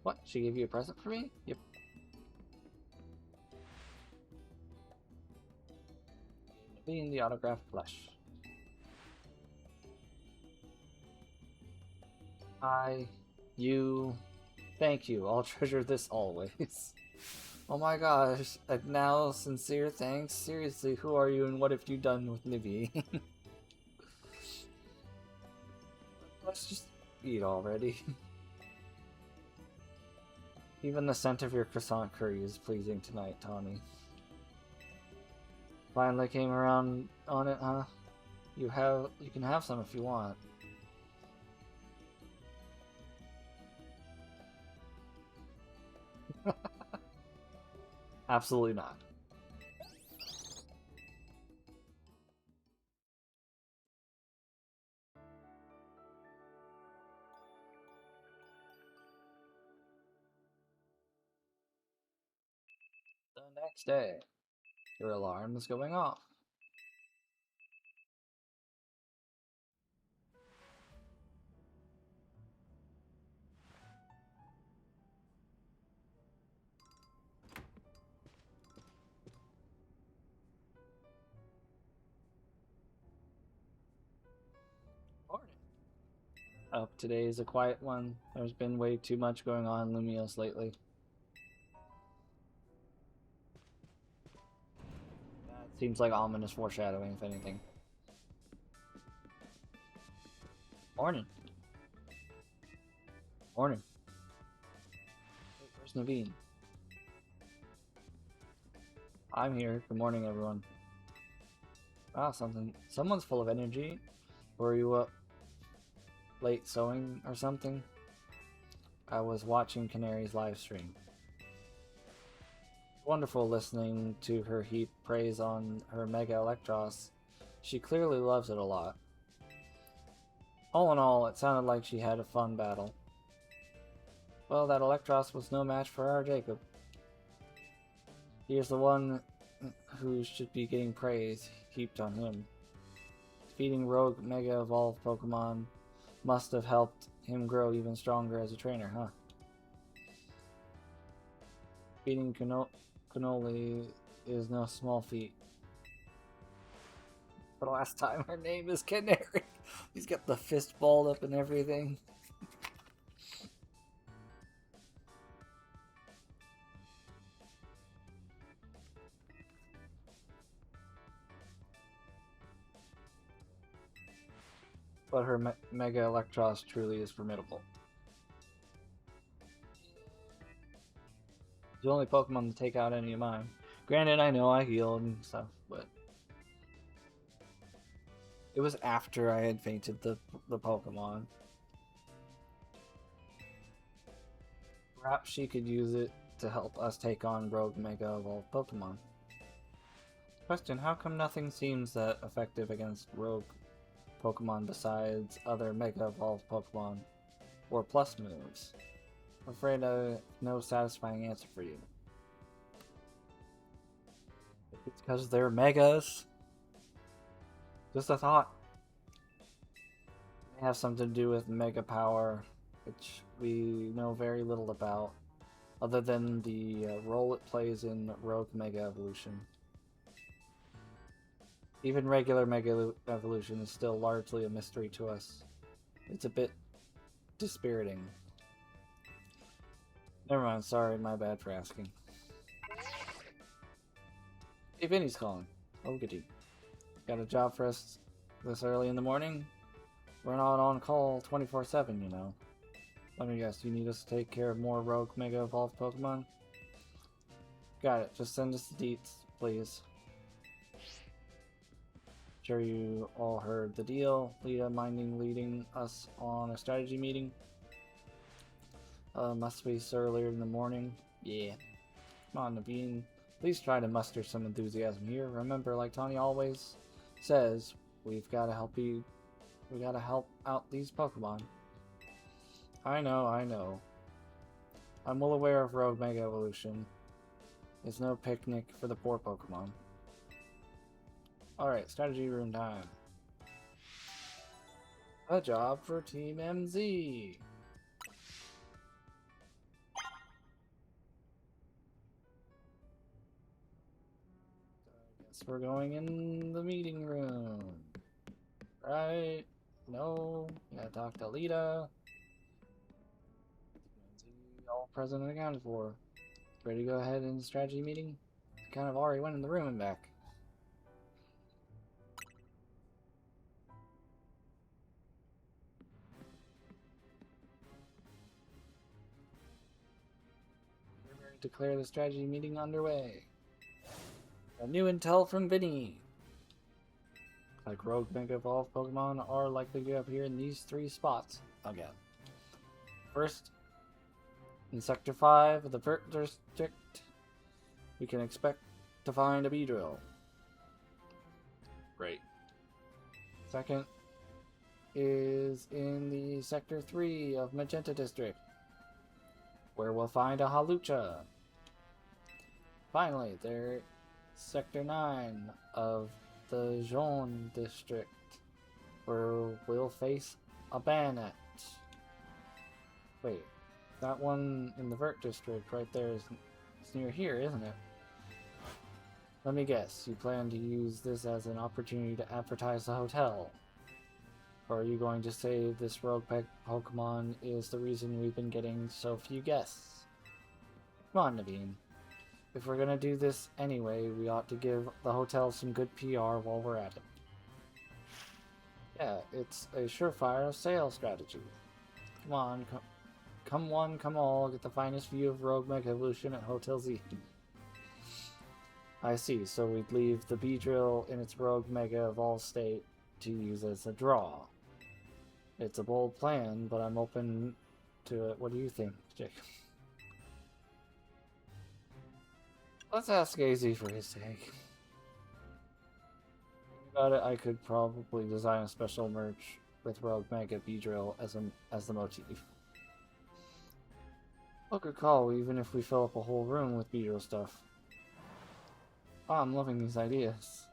S1: What? She gave you a present for me? Yep. Being the autographed flesh. You, thank you. I'll treasure this always. Oh my gosh, now sincere thanks. Seriously, who are you and what have you done with Nibby? Let's just eat already. Even the scent of your croissant curry is pleasing tonight, Tawny. Finally came around on it, huh? You can have some if you want. Absolutely not. The next day, your alarm is going off. Morning. Today is a quiet one. There's been way too much going on in Lumios lately. That seems like ominous foreshadowing, if anything. Morning. Morning. Wait, where's Naveen? I'm here. Good morning, everyone. Ah, someone's full of energy. Were you up late sewing or something? I was watching Canary's live stream. Wonderful listening to her heap praise on her Mega Electros. She clearly loves it a lot. All in all, it sounded like she had a fun battle. Well, that Electros was no match for our Jacob. He is the one who should be getting praise heaped on him. Defeating rogue Mega Evolved Pokemon must have helped him grow even stronger as a trainer, huh? Beating Cannoli is no small feat. For the last time, her name is Canary. He's got the fist balled up and everything. But her Mega Electros truly is formidable. The only Pokemon to take out any of mine. Granted, I know I healed and stuff, but it was after I had fainted the Pokemon. Perhaps she could use it to help us take on rogue Mega Evolved Pokemon. Question, how come nothing seems that effective against rogue Pokemon besides other Mega Evolved Pokemon or plus moves? I'm afraid I have no satisfying answer for you. It's because they're Megas. Just a thought. It may have something to do with Mega Power, which we know very little about, other than the role it plays in Rogue Mega Evolution. Even regular Mega Evolution is still largely a mystery to us. It's a bit dispiriting. Never mind, sorry, my bad for asking. Hey, Vinny's calling. Oh, goody. Got a job for us this early in the morning? We're not on call 24/7, you know. Let me guess, you need us to take care of more rogue Mega Evolved Pokemon? Got it, just send us the deets, please. Sure you all heard the deal. Lita minding leading us on a strategy meeting? Must be so earlier in the morning. Yeah. Come on, Naveen. Please try to muster some enthusiasm here. Remember, like Tawny always says, we've got to help you. We gotta help out these Pokemon. I know. I'm well aware of Rogue Mega Evolution. It's no picnic for the poor Pokemon. Alright, strategy room time. A job for Team MZ. I guess we're going in the meeting room. Right? No. Yeah, talk to Lita. All present and accounted for. Ready to go ahead in the strategy meeting? Kind of already went in the room and back. We're ready to declare the strategy meeting underway. A new intel from Vinny. Like Rogue Mega Evolved Pokemon are likely to appear in these 3 spots again. First, in Sector 5 of the Vert District, we can expect to find a Beedrill. Great. Second is in the Sector 3 of Magenta District, where we'll find a Halucha. Finally, there's Sector 9 of the Jaune District, where we'll face a Bannet. Wait, that one in the Vert District right there is near here, isn't it? Let me guess, you plan to use this as an opportunity to advertise the hotel? Or are you going to say this rogue Pokemon is the reason we've been getting so few guests? Come on, Naveen. If we're gonna do this anyway, we ought to give the hotel some good PR while we're at it. Yeah, it's a surefire sales strategy. Come on, come one, come all, get the finest view of Rogue Mega Evolution at Hotel Z. I see, so we'd leave the Beedrill in its Rogue Mega Evolved state to use as a draw. It's a bold plan, but I'm open to it. What do you think, Jake? Let's ask AZ for his take. Thinking about it, I could probably design a special merch with Rogue Mega Beedrill as the motif. Oh, good call, even if we fill up a whole room with Beedrill stuff. Oh, I'm loving these ideas.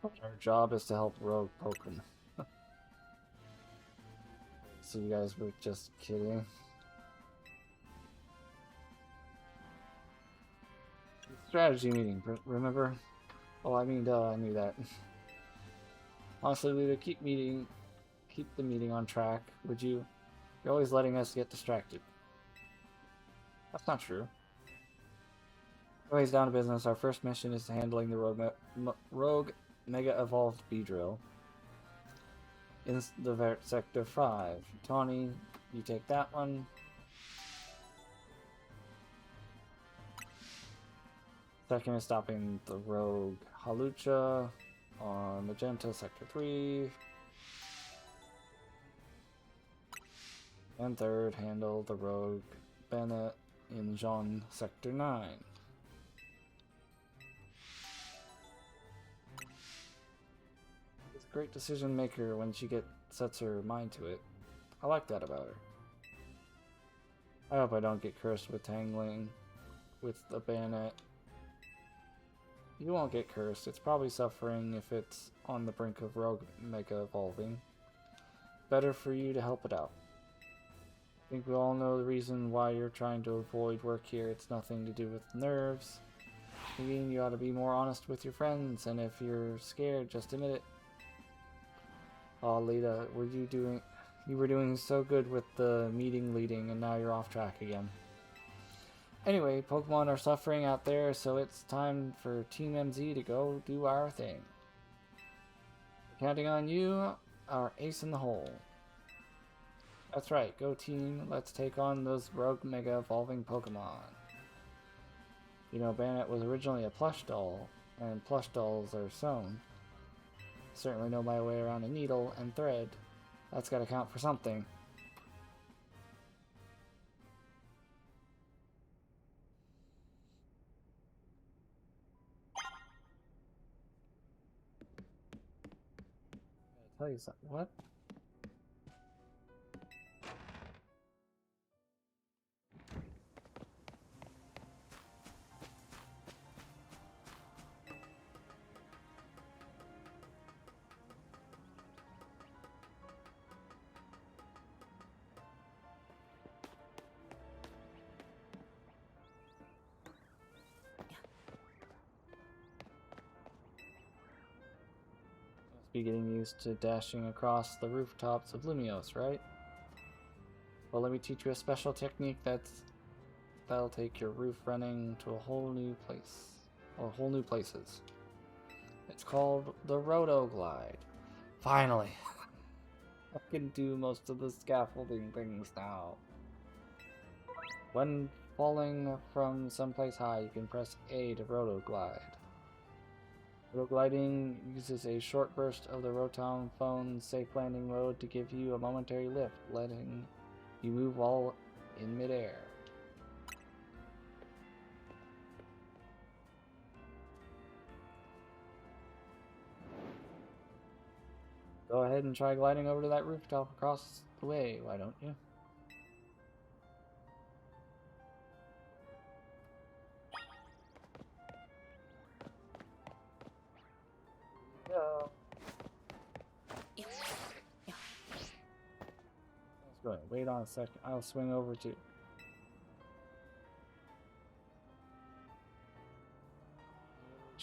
S1: Our job is to help Rogue Pokemon. So you guys were just kidding. Strategy meeting, remember? Oh, I mean, duh, I knew that. Honestly, Lita, keep the meeting on track, would you? You're always letting us get distracted. That's not true. Anyways, down to business. Our first mission is handling the Rogue Mega Evolved Beedrill in the Vert Sector 5. Tawny, you take that one. Second is stopping the Rogue Halucha on Magenta Sector 3. And third, handle the Rogue Bennett in Jaune Sector 9. She's a great decision maker when she sets her mind to it. I like that about her. I hope I don't get cursed with tangling with the Bennett. You won't get cursed. It's probably suffering if it's on the brink of Rogue Mega Evolving. Better for you to help it out. I think we all know the reason why you're trying to avoid work here. It's nothing to do with nerves. I mean, you ought to be more honest with your friends, and if you're scared, just admit it. Oh, Lita, you were doing so good with the meeting leading, and now you're off track again. Anyway, Pokemon are suffering out there, so it's time for Team MZ to go do our thing. Counting on you, our ace in the hole. That's right, go team, let's take on those Rogue Mega Evolving Pokemon. You know, Bannet was originally a plush doll, and plush dolls are sewn. Certainly know my way around a needle and thread. That's gotta count for something. I'll tell you something. What? Be getting used to dashing across the rooftops of Lumios, right? Well, let me teach you a special technique that'll take your roof running to a whole new place, or whole new places. It's called the Roto Glide. Finally, I can do most of the scaffolding things now. When falling from someplace high, you can press A to Roto Glide. Rotogliding uses a short burst of the Rotom phone's safe landing mode to give you a momentary lift, letting you move while in midair. Go ahead and try gliding over to that rooftop across the way, why don't you? Go. Let's go ahead. Wait on a second. I'll swing over too.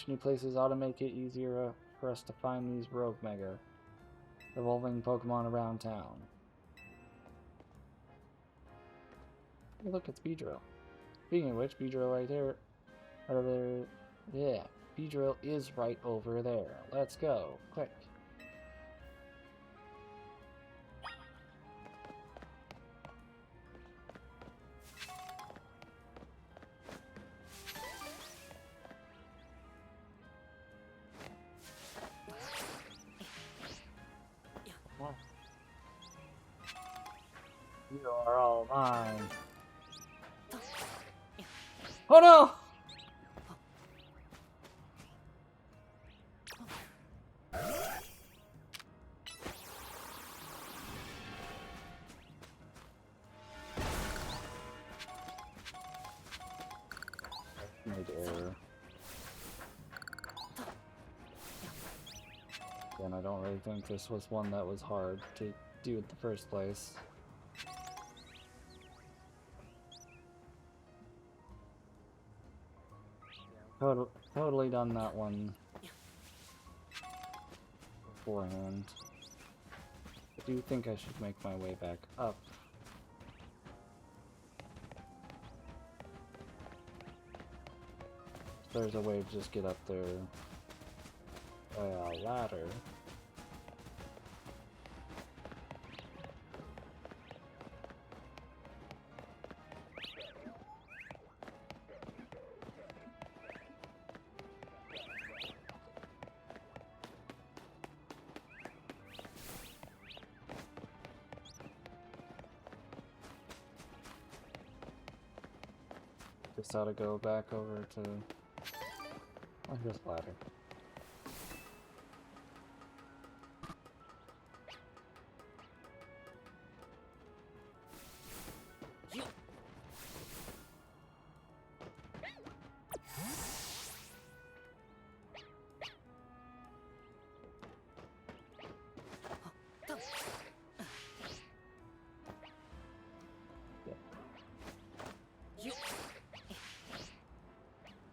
S1: New places ought to make it easier for us to find these rogue mega evolving Pokemon around town. Hey, look, it's Beedrill. Speaking of which, Beedrill right there. Right over there. Yeah, Beedrill is right over there. Let's go. Quick. You are all mine. Oh no! Made error. And I don't really think this was one that was hard to do in the first place. Totally done that one beforehand. I do think I should make my way back up. There's a way to just get up there by a ladder. Just ought to go back over to this ladder.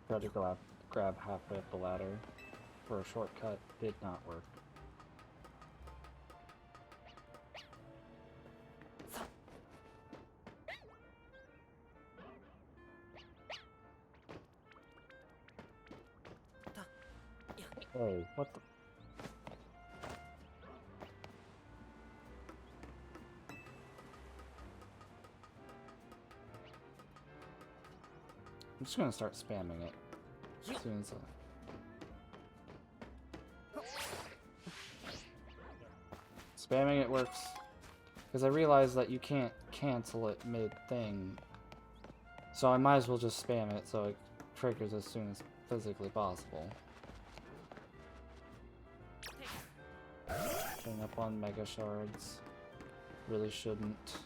S1: Tried to go out, grab halfway up the ladder for a shortcut, did not work. Hey, what the? I'm just gonna start spamming it as soon as spamming it works, because I realized that you can't cancel it mid-thing, so I might as well just spam it so it triggers as soon as physically possible. Getting up on Mega Shards. Really shouldn't.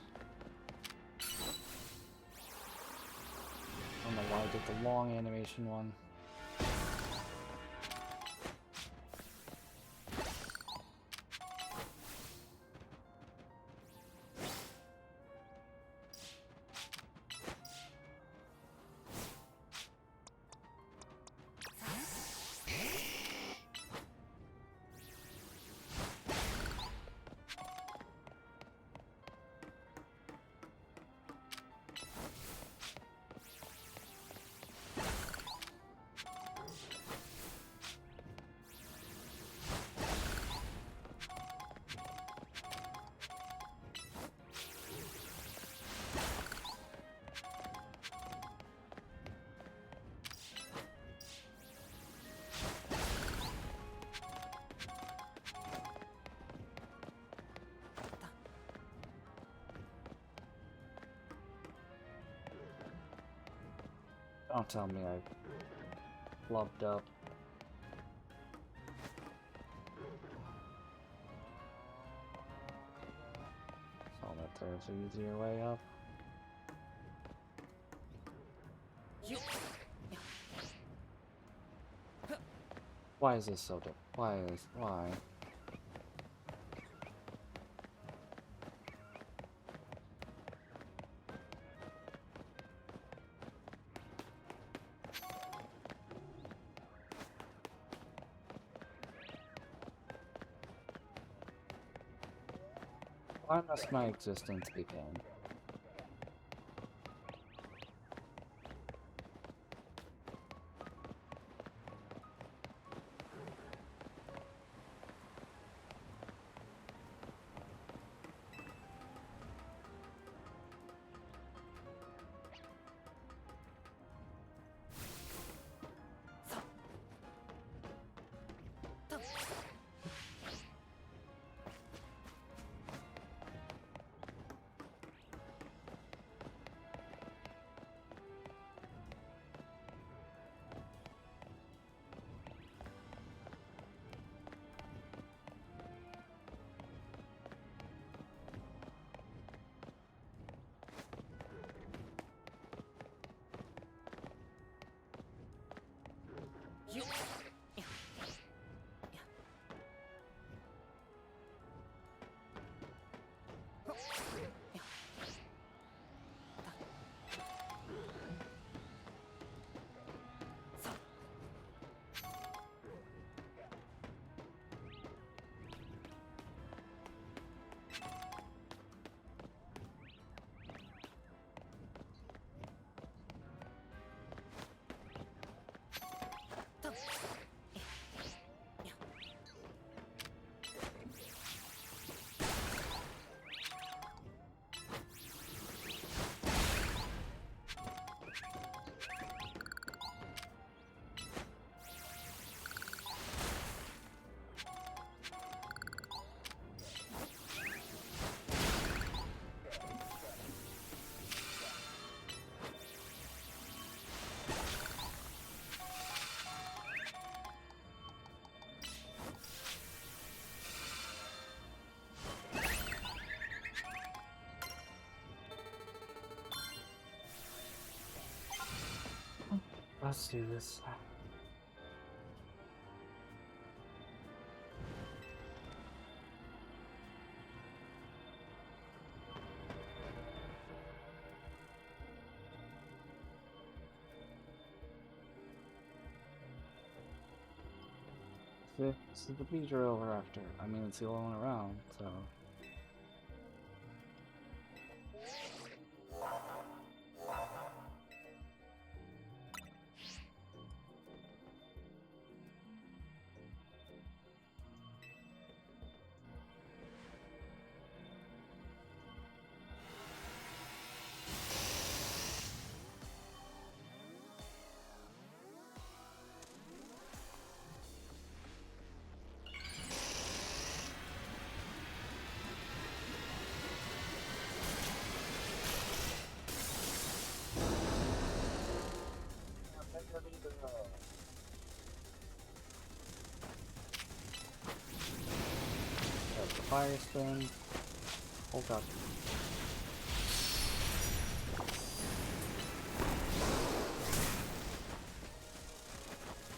S1: I don't know why I did the long animation one. Don't tell me I flubbed up. So that there's an easier way up. Why is this so difficult? Why? Why must my existence begin? Let's do this. This is the Beedrill Raptor. I mean, it's the only one around, so. There's the fire spin. Oh god.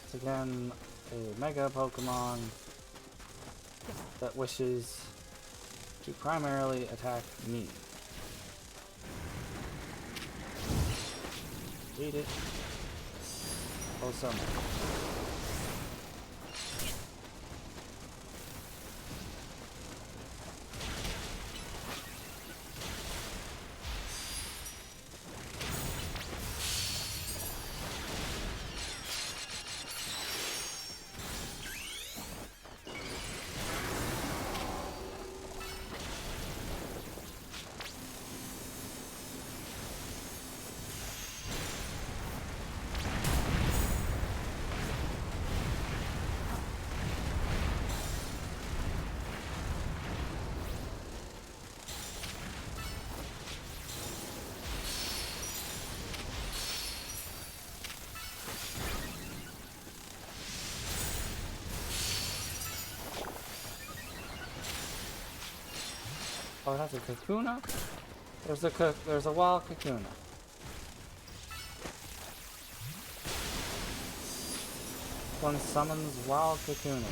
S1: It's again a Mega Pokemon that wishes to primarily attack me. Eat it. Oh, so much. Oh, that's a Kakuna? There's a wild Kakuna. One summons wild Kakunas.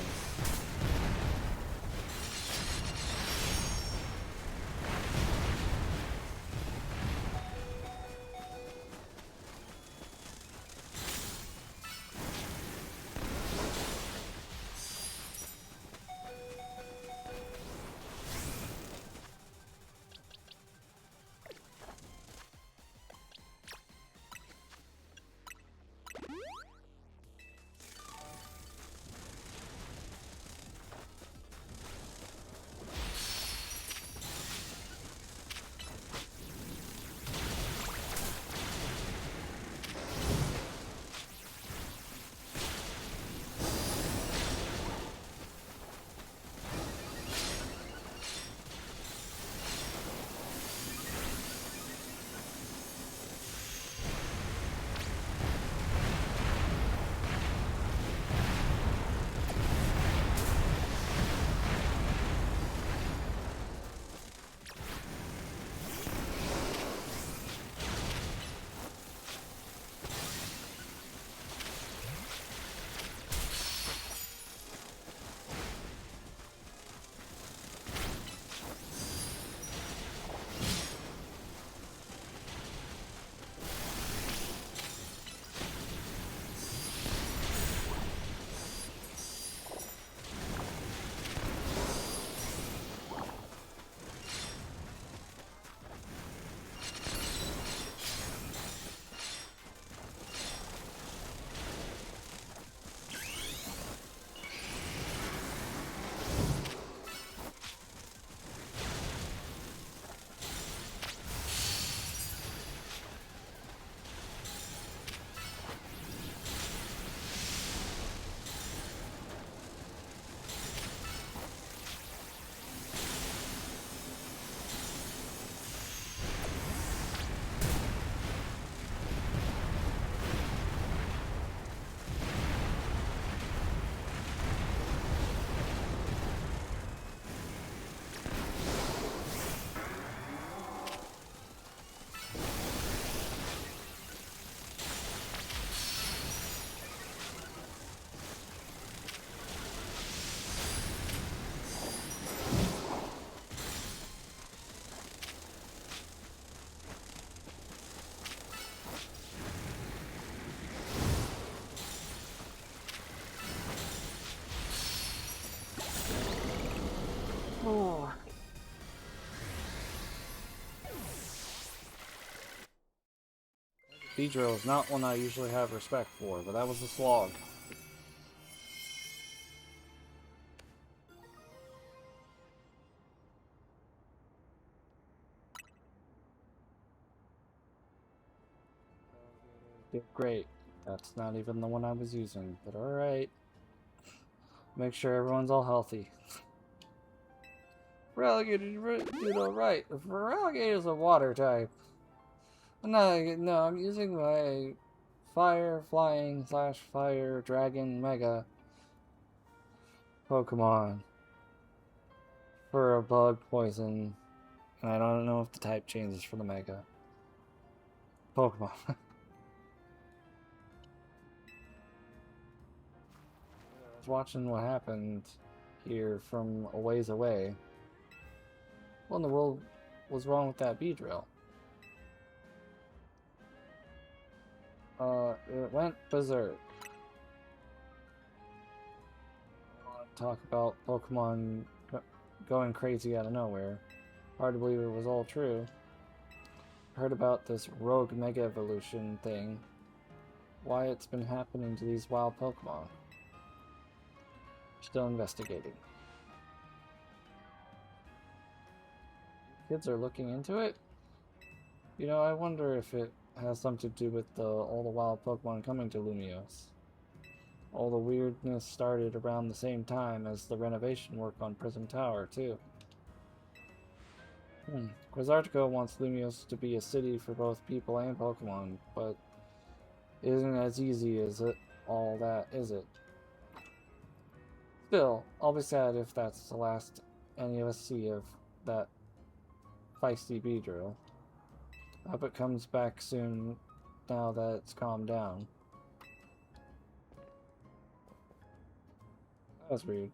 S1: Oh. Beedrill is not one I usually have respect for, but that was a slog. Did great. That's not even the one I was using, but alright. Make sure everyone's all healthy. Relegated did alright. Relegated is a water type. No, I'm using my fire flying / fire dragon mega Pokemon for a bug poison. And I don't know if the type changes for the mega Pokemon. I was watching what happened here from a ways away. What in the world was wrong with that Beedrill? It went berserk. Talk about Pokemon going crazy out of nowhere. Hard to believe it was all true. Heard about this rogue mega evolution thing. Why it's been happening to these wild Pokemon. Still investigating. Kids are looking into it? You know, I wonder if it has something to do with all the wild Pokemon coming to Lumiose. All the weirdness started around the same time as the renovation work on Prism Tower, too. Quasartico wants Lumiose to be a city for both people and Pokemon, but it isn't as easy as all that, is it? Still, I'll be sad if that's the last any of us see of that feisty Beedrill. I hope it comes back soon now that it's calmed down. That was weird.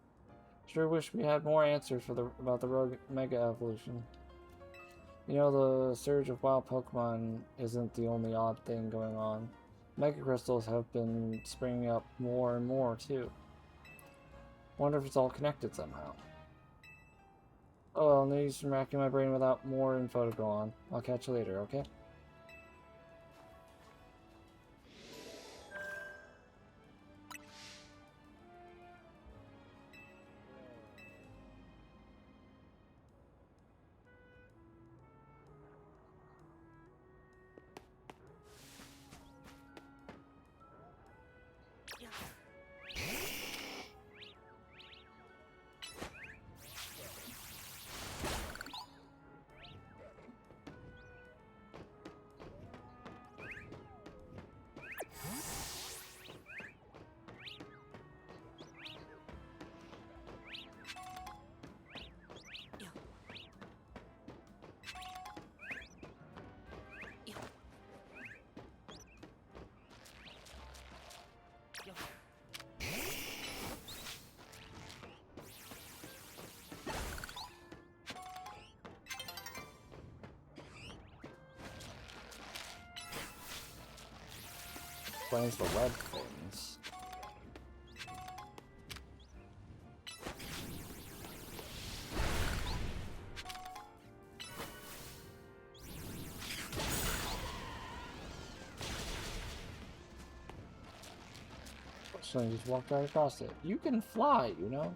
S1: Sure wish we had more answers about the Rogue Mega Evolution. You know, the surge of wild Pokemon isn't the only odd thing going on. Mega Crystals have been springing up more and more, too. Wonder if it's all connected somehow. Oh well, no use in racking my brain without more info to go on. I'll catch you later, okay? Explains the web things. So you just walked right across it. You can fly, you know?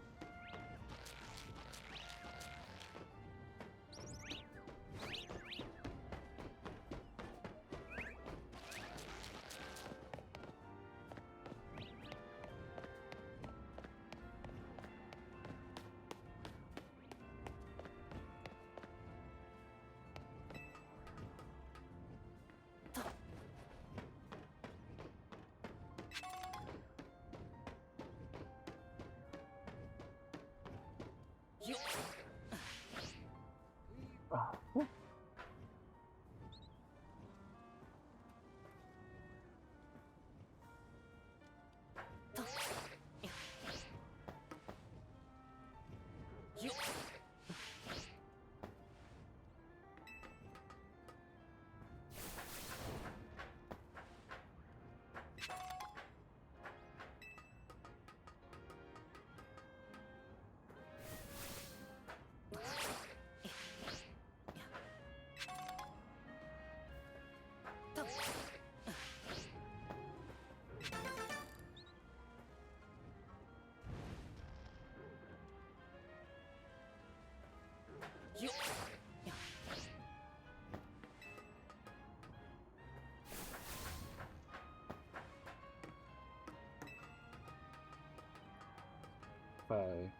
S1: Bye.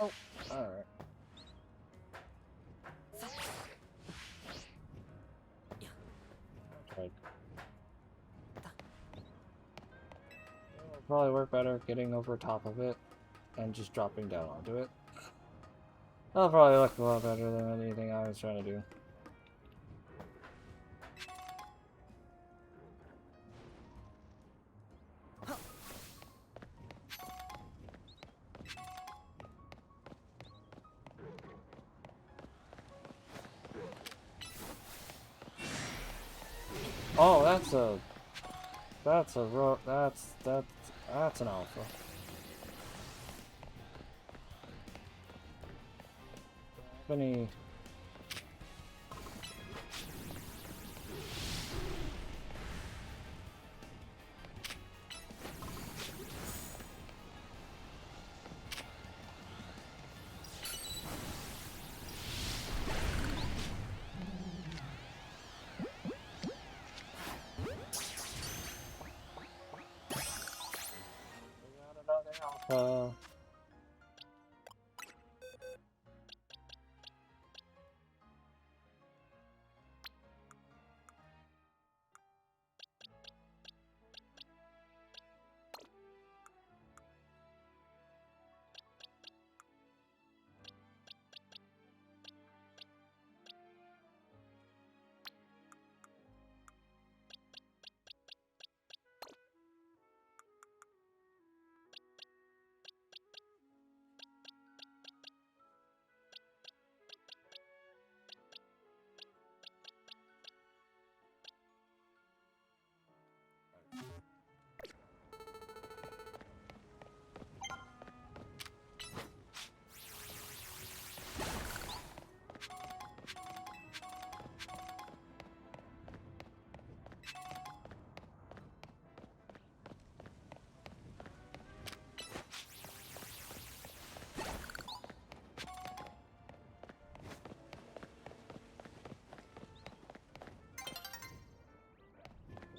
S1: Oh, alright. Right. It'll probably work better getting over top of it and just dropping down onto it. That'll probably look a lot better than anything I was trying to do. Oh, that's an alpha. Any alpha.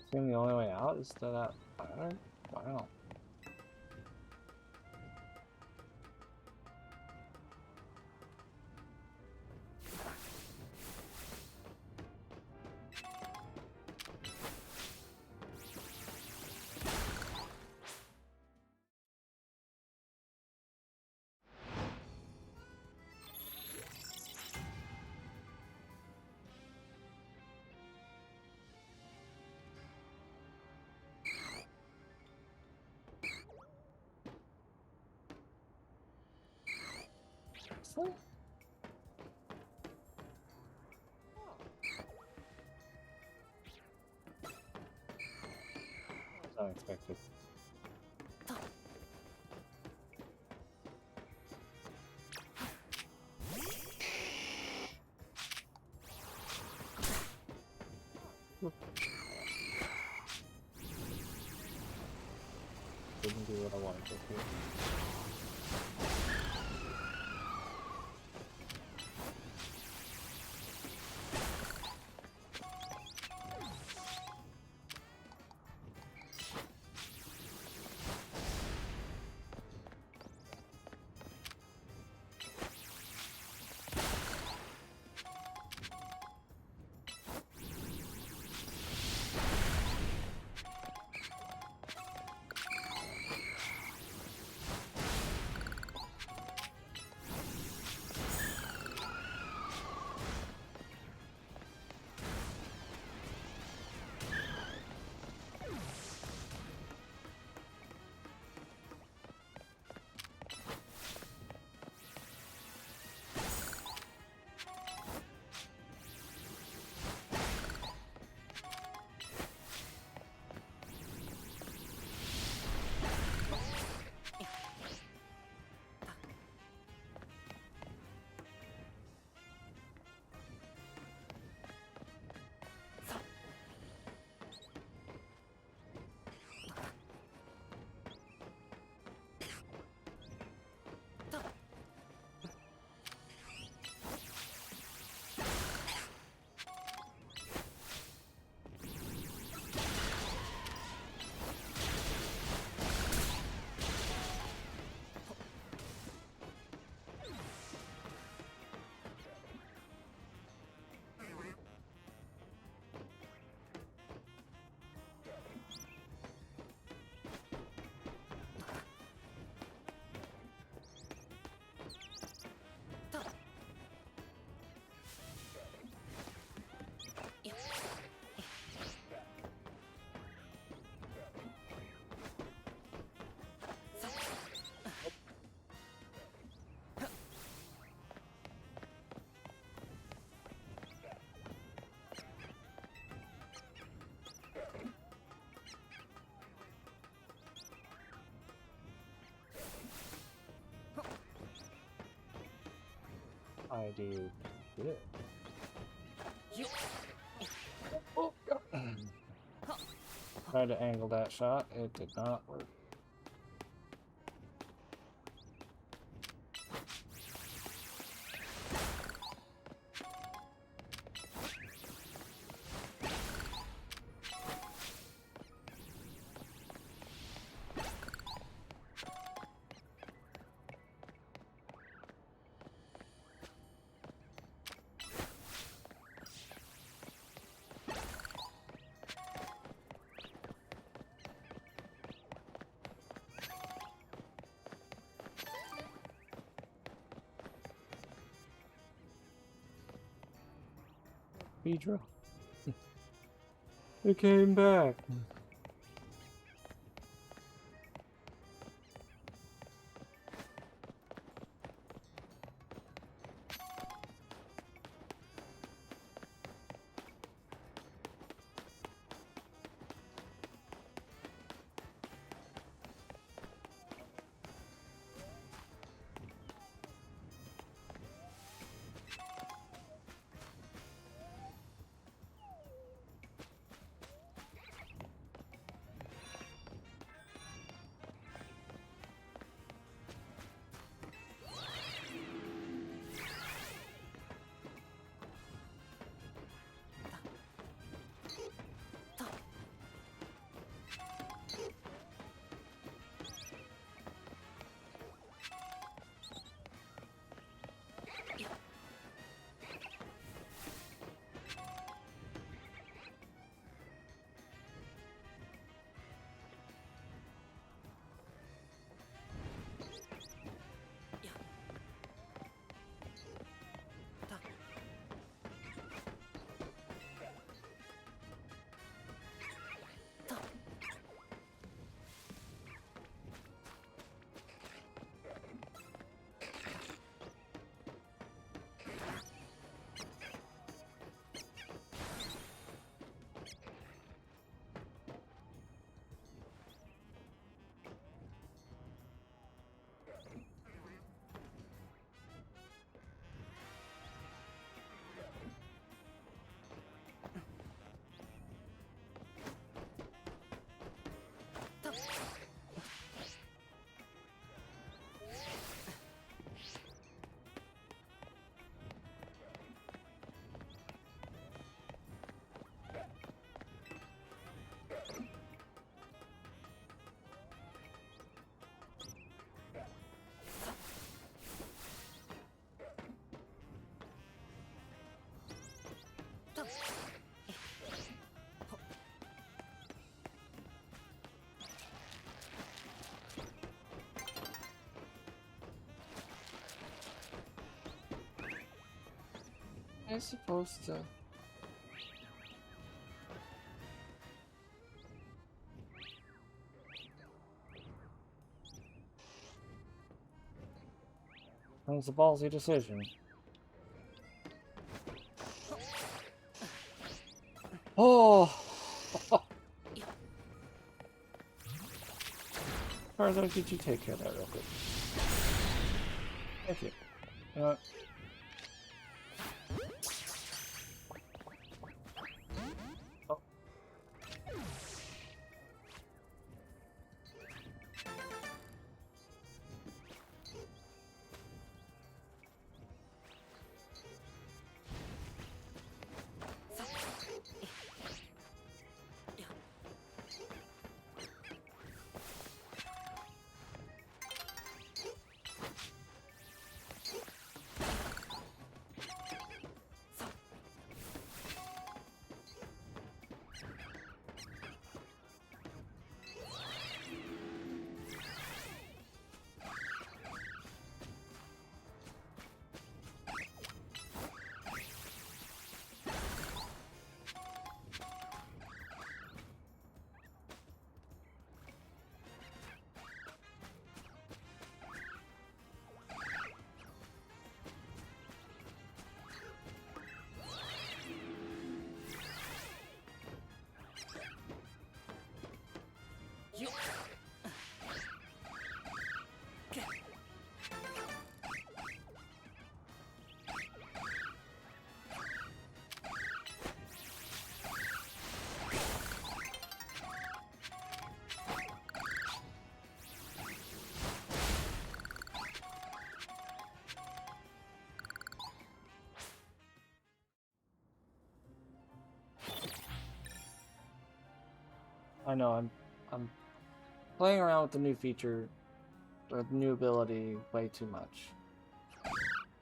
S1: assume the only way out is to that ladder? Wow. Seriously? That was unexpected. Didn't do what I wanted to do. I do it. Oh, God. Tried to angle that shot, it did not work. Pedro. It came back. I supposed to? That was a ballsy decision. Oh! Farther, did you take care of that real quick? Thank you. You know what? Oh. I know I'm playing around with the new feature or the new ability way too much.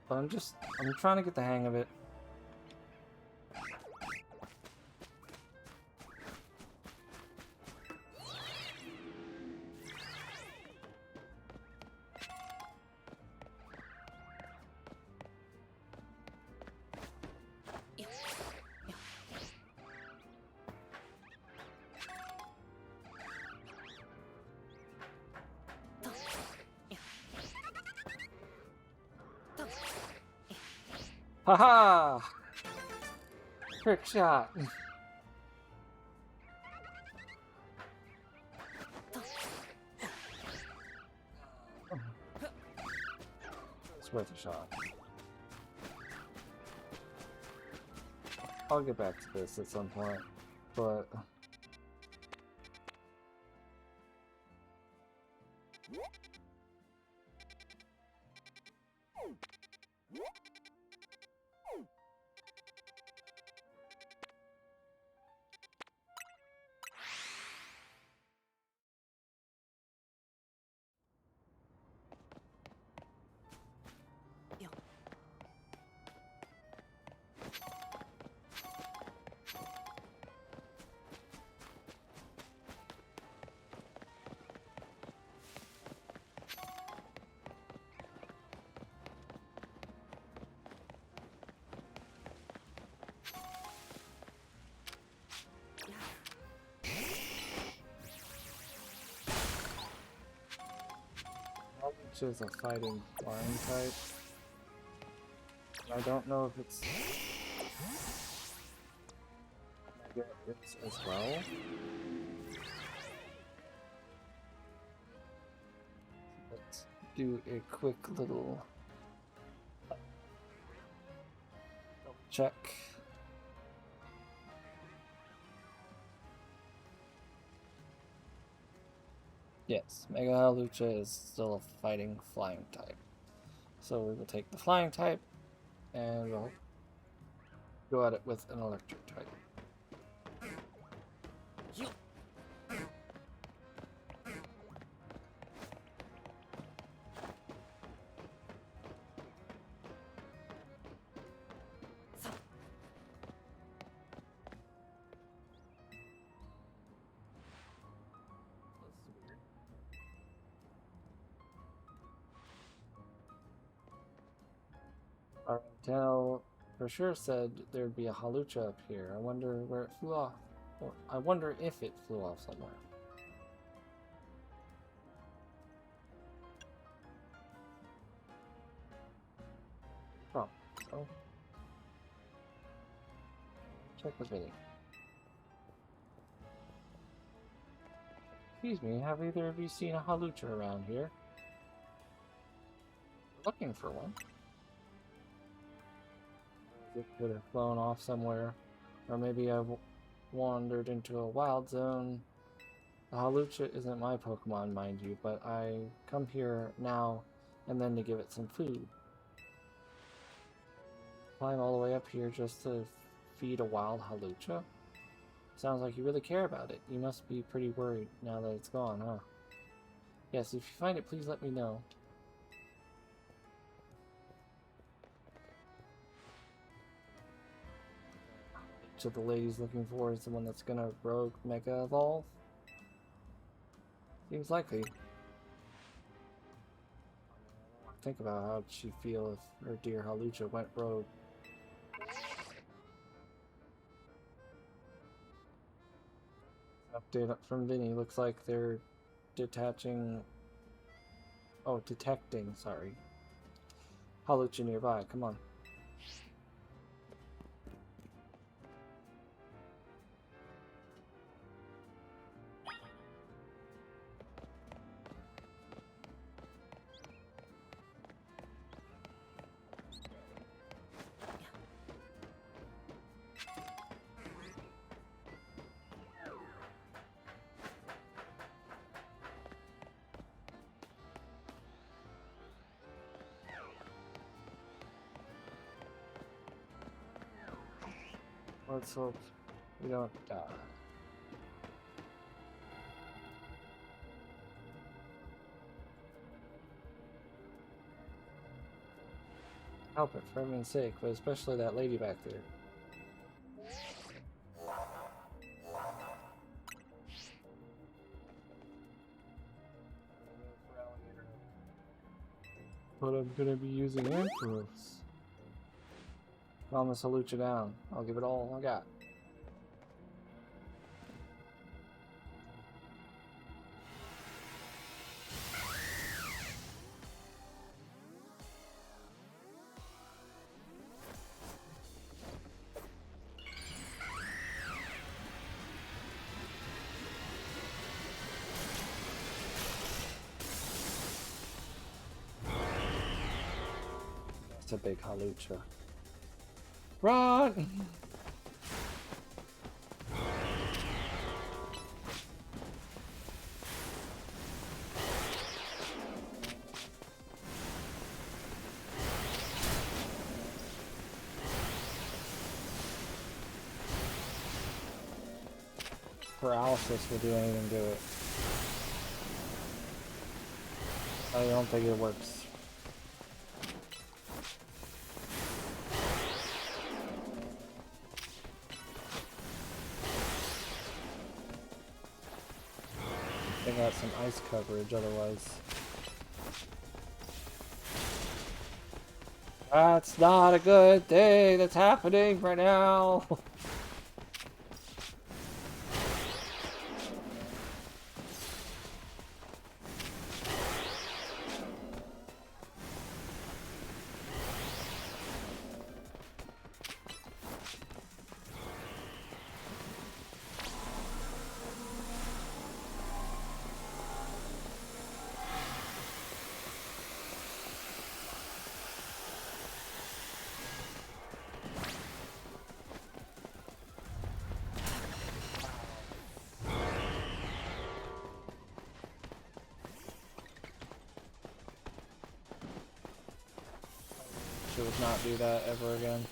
S1: But I'm trying to get the hang of it. Haha! Trick shot! It's worth a shot. I'll get back to this at some point, but... Which is a fighting flying type. I don't know if it's Mega Hits as well. Let's do a quick little check. Yes, Mega Lucha is still a fighting flying type. So we will take the flying type and we'll go at it with an electric type. Our Intel For sure said there'd be a halucha up here. I wonder where it flew off. Or I wonder if it flew off somewhere. Oh, so check the video. Excuse me, have either of you seen a halucha around here? Looking for one. It could have flown off somewhere, or maybe I wandered into a wild zone. The halucha isn't my Pokemon, mind you, but I come here now and then to give it some food. Climb all the way up here just to feed a wild halucha? Sounds like you really care about it. You must be pretty worried now that it's gone, huh? Yes, if you find it, please let me know. So the lady's looking for is the one that's gonna rogue Mega Evolve? Seems likely. Think about how she'd feel if her dear halucha went rogue. Update up from Vinny. Looks like they're detecting, sorry. Halucha nearby, come on. Let's hope we don't die. Help it for everyone's sake, but especially that lady back there. But I'm gonna be using Ampharos. Promise to lucha down. I'll give it all I got. It's a big halucha. Run! Paralysis will do anything to it. I don't think it works. They got some ice coverage otherwise. That's not a good thing that's happening right now. Should not do that ever again.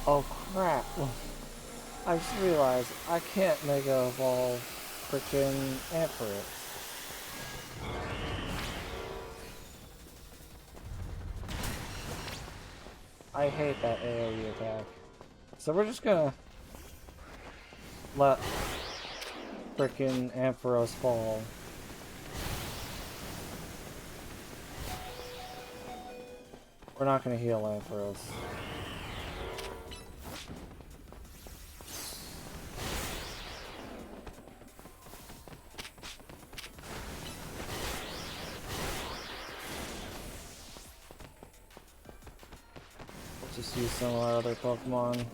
S1: Oh crap! I just realized I can't Mega Evolve frickin' Ampharos. I hate that AoE attack. So we're just gonna let frickin' Ampharos fall. We're not gonna heal Ampharos. Let's just use some of our other Pokemon.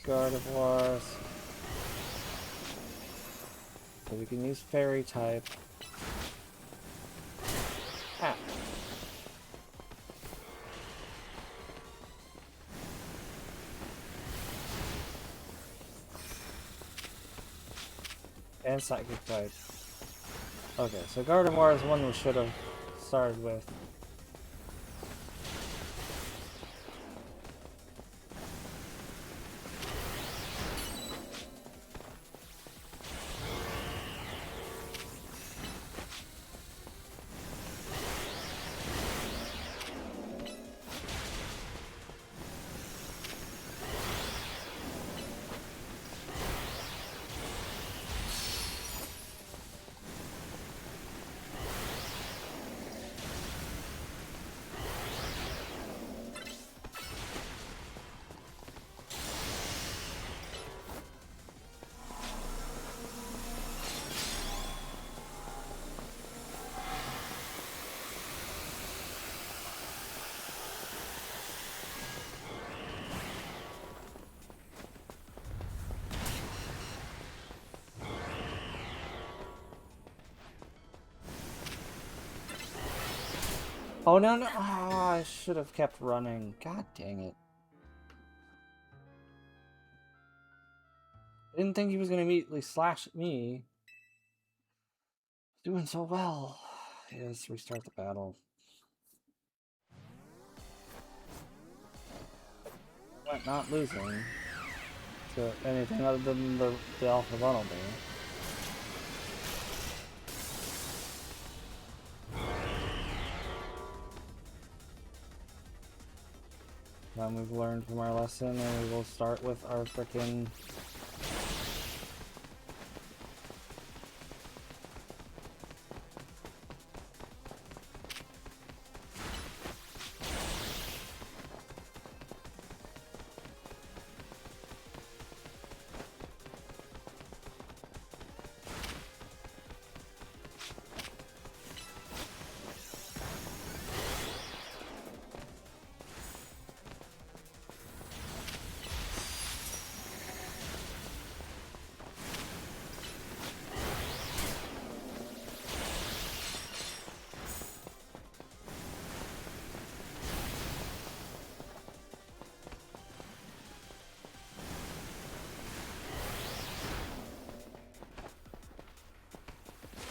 S1: Gardevoirs. So we can use Fairy type. Ah. And Psychic type. Okay, so Gardevoir is one we should have started with. Oh no no! Ah, I should have kept running. God dang it! I didn't think he was gonna immediately slash at me. Doing so well. Yeah, let's restart the battle. Not losing to anything other than the Alpha Bumblebee. Now we've learned from our lesson, and we will start with our frickin'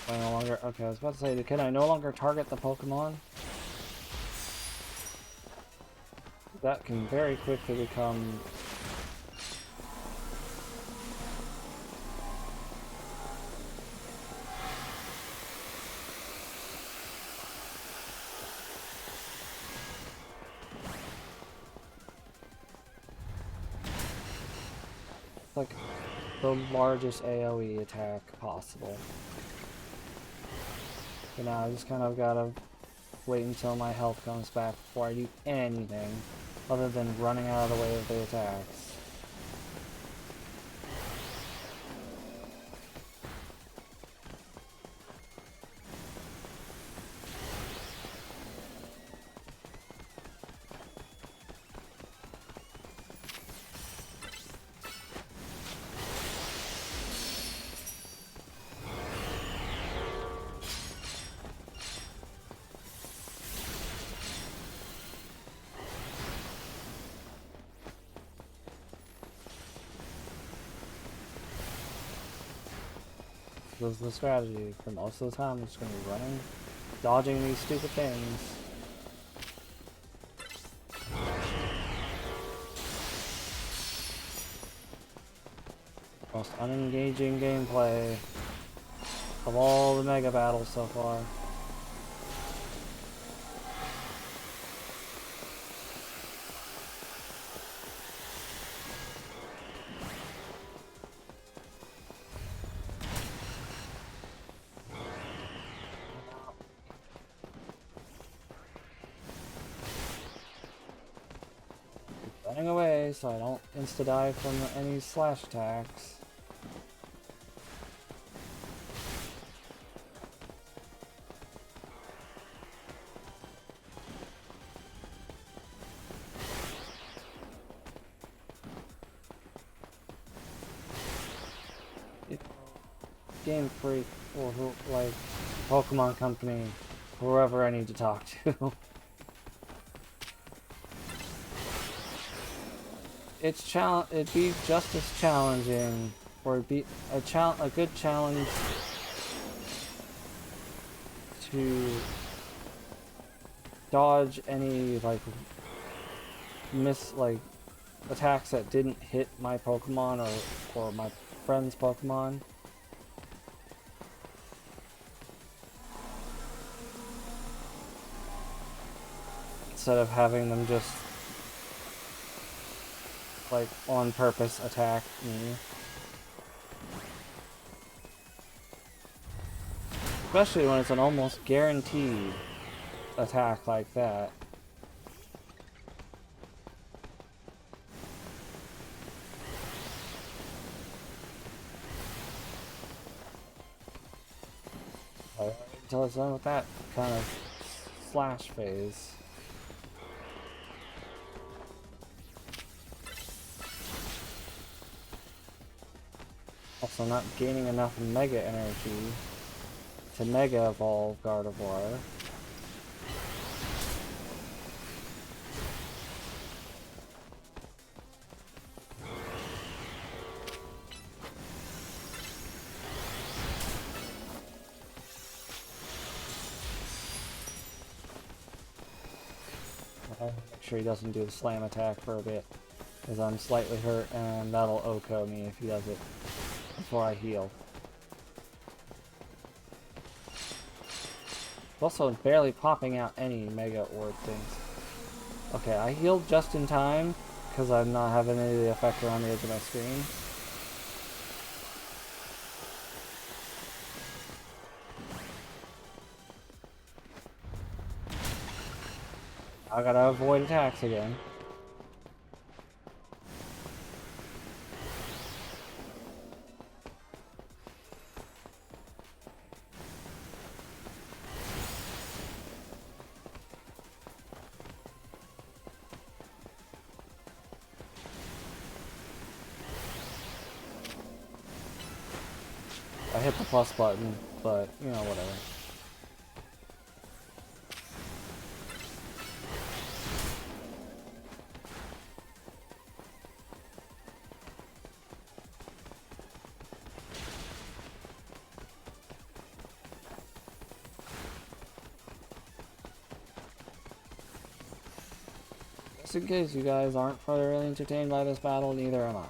S1: I no longer. Okay, I was about to say, can I no longer target the Pokemon? That can very quickly become. Like the largest AoE attack possible. So now I just kind of gotta wait until my health comes back before I do anything other than running out of the way of the attacks. was the strategy. For most of the time, I'm just gonna be running, dodging these stupid things. Most unengaging gameplay of all the mega battles so far. Running away so I don't insta-die from any slash attacks. Game Freak or who, like Pokemon Company, whoever I need to talk to. It'd be just as challenging, or it'd be a good challenge to dodge any like attacks that didn't hit my Pokemon or my friend's Pokemon. Instead of having them just like on purpose attack me. Especially when it's an almost guaranteed attack like that. Until it's done with that kind of slash phase. Also not gaining enough Mega Energy to Mega Evolve Gardevoir. Make sure he doesn't do the slam attack for a bit, because I'm slightly hurt and that'll OHKO me if he does it before I heal. Also barely popping out any Mega Orb things. Okay, I healed just in time because I'm not having any of the effect around the edge of my screen. I gotta avoid attacks again. I hit the plus button, but, you know, whatever. Just in case you guys aren't thoroughly entertained by this battle, neither am I.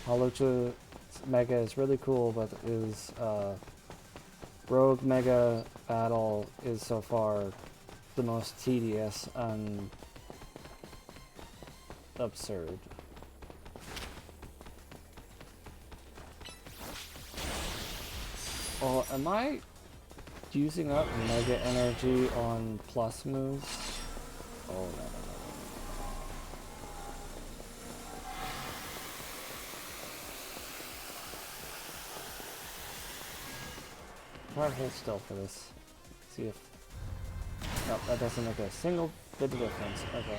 S1: Hawlucha Mega is really cool, but his Rogue Mega battle is so far the most tedious and absurd. Oh, am I using up Mega Energy on plus moves? Oh, no. Try to hold still for this. See if... Nope, that doesn't make a single bit of difference. Okay.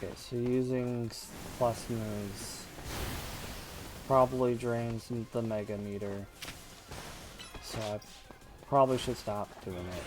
S1: Okay, so using plus moves probably drains the Mega Meter. So I probably should stop doing it.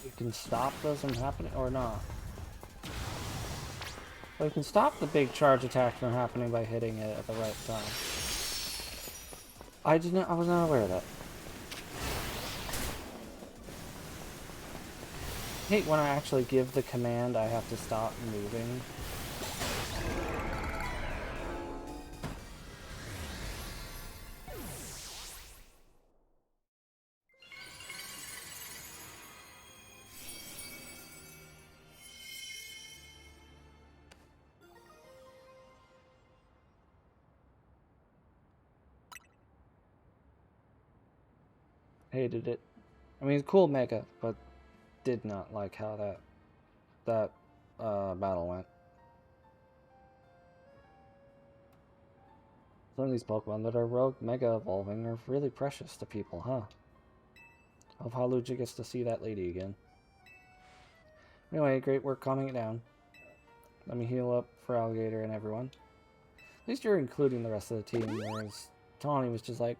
S1: You can stop those from happening or not. Well, you can stop the big charge attack from happening by hitting it at the right time. I was not aware of that. I hate when I actually give the command I have to stop moving. Hated it. I mean, cool Mega, but did not like how that battle went. Some of these Pokemon that are Rogue Mega evolving are really precious to people, huh? Hope Haluja gets to see that lady again. Anyway, great work calming it down. Let me heal up for Alligator and everyone. At least you're including the rest of the team, whereas Tawny was just like,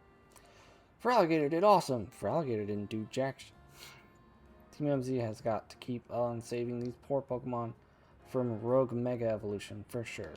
S1: For Alligator did awesome. For Alligator didn't do jack shit. Team MZ has got to keep on saving these poor Pokemon from Rogue Mega Evolution for sure.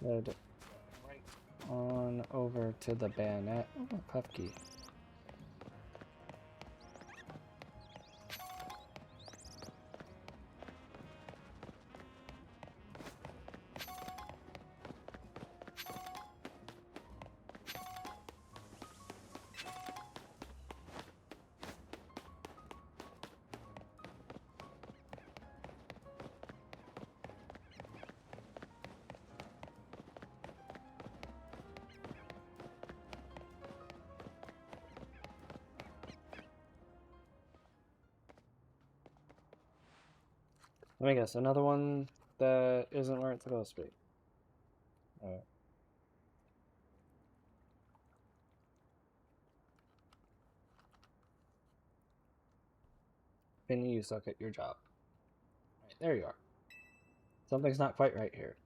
S1: Head right on over to the bayonet. Oh, Puffkey. Let me guess, another one that isn't where it's supposed to be. Alright. Penny, you suck at your job. Right, there you are. Something's not quite right here.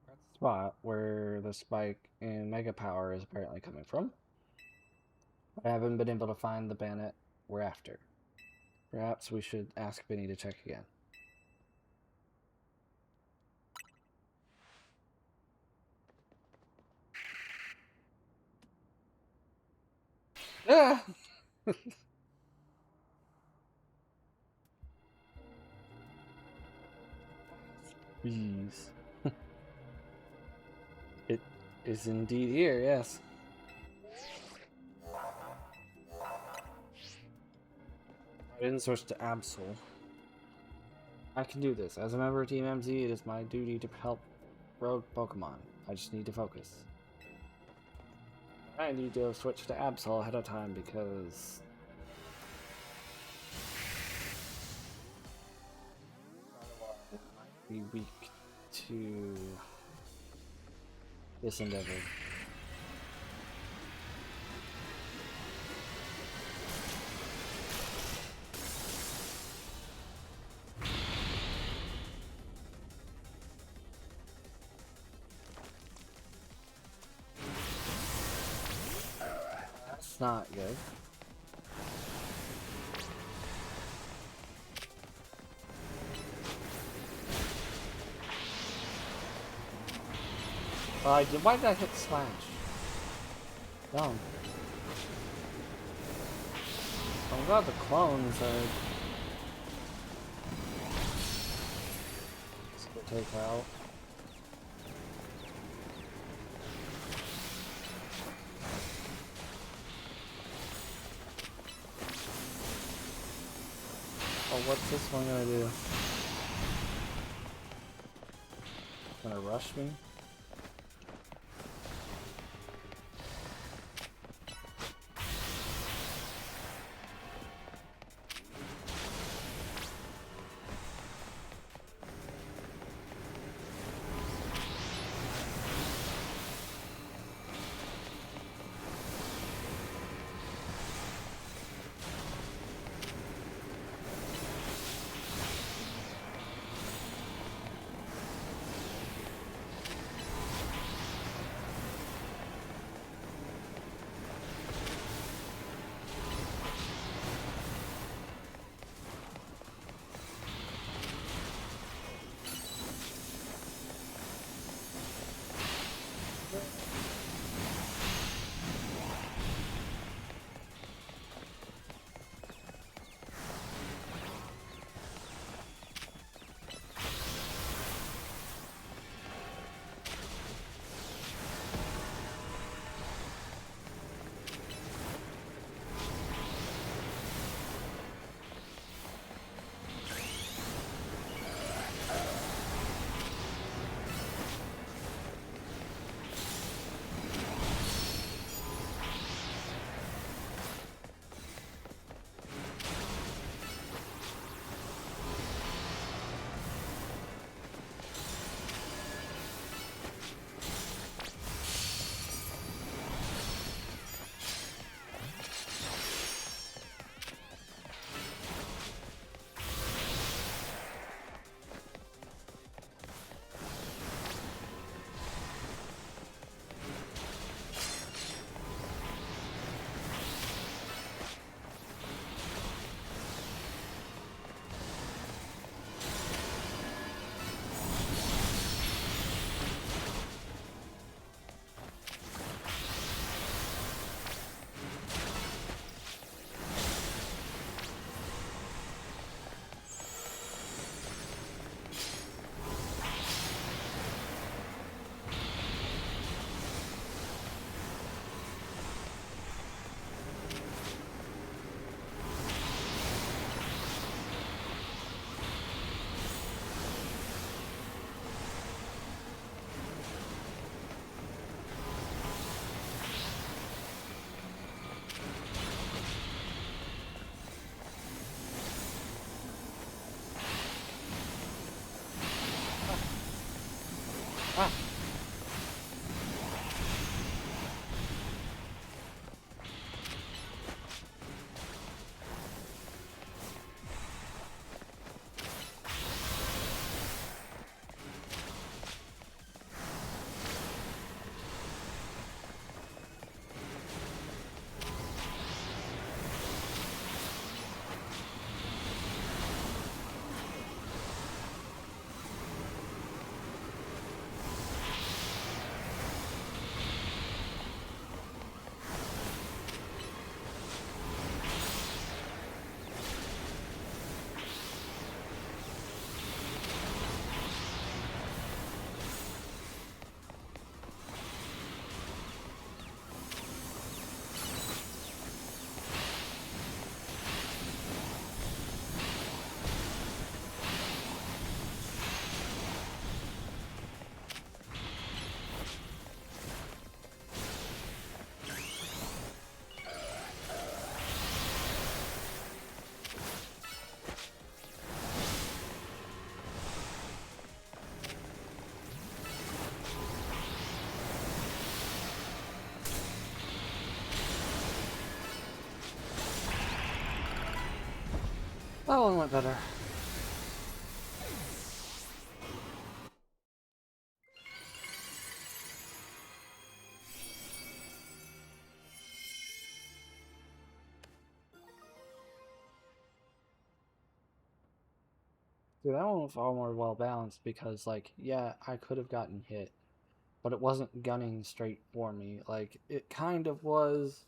S1: That's the spot where the spike in Mega Power is apparently coming from. I haven't been able to find the bandit we're after. Perhaps we should ask Benny to check again. Ah! Please. It is indeed here, yes. I didn't switch to Absol. I can do this. As a member of Team MZ, it is my duty to help rogue Pokemon. I just need to focus. I need to switch to Absol ahead of time because it might be weak to this endeavor. That's not good. Why did I hit slash? Dumb. I'm glad the clones are to take out. Oh, what's this one gonna do? Gonna rush me? That one went better. Dude, that one was far more well balanced because, like, yeah, I could have gotten hit, but it wasn't gunning straight for me. Like, it kind of was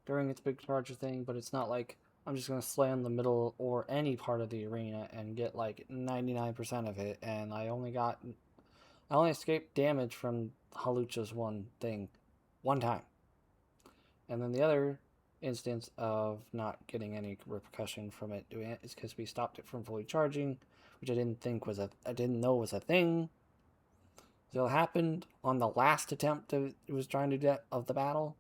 S1: during its big charger thing, but it's not like I'm just gonna slam the middle or any part of the arena and get like 99% of it, and I only escaped damage from Halucha's one thing one time. And then the other instance of not getting any repercussion from it doing it is because we stopped it from fully charging, which I didn't know was a thing. So it happened on the last attempt it was trying to get of the battle.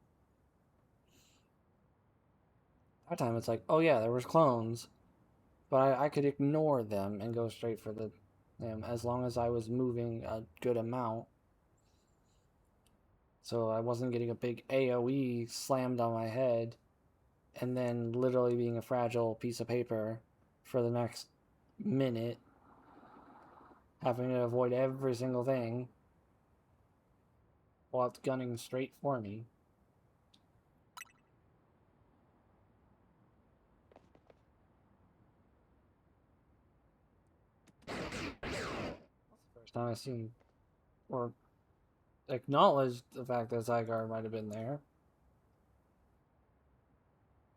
S1: That time it's like, oh yeah, there was clones, but I could ignore them and go straight for them as long as I was moving a good amount. So I wasn't getting a big AoE slammed on my head and then literally being a fragile piece of paper for the next minute, having to avoid every single thing while it's gunning straight for me. That's the first time I've seen or acknowledged the fact that Zygarde might have been there.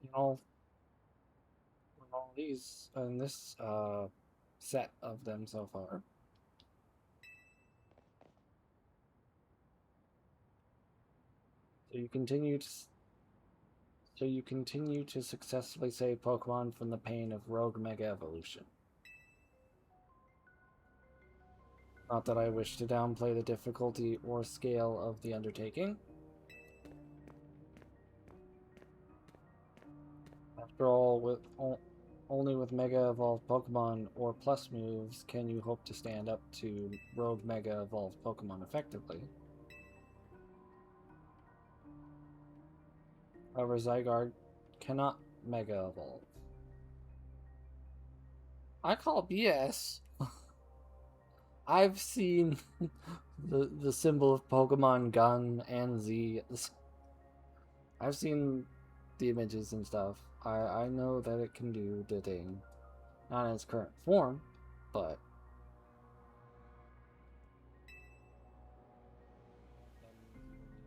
S1: You know, all these in this set of them so far. So you continue to successfully save Pokemon from the pain of Rogue Mega Evolution. Not that I wish to downplay the difficulty or scale of the undertaking. After all, only with Mega Evolved Pokemon or Plus moves can you hope to stand up to Rogue Mega Evolved Pokemon effectively. However, Zygarde cannot Mega Evolve. I call BS. I've seen the symbol of Pokemon Gun and Z. I've seen the images and stuff. I know that it can do the thing. Not in its current form, but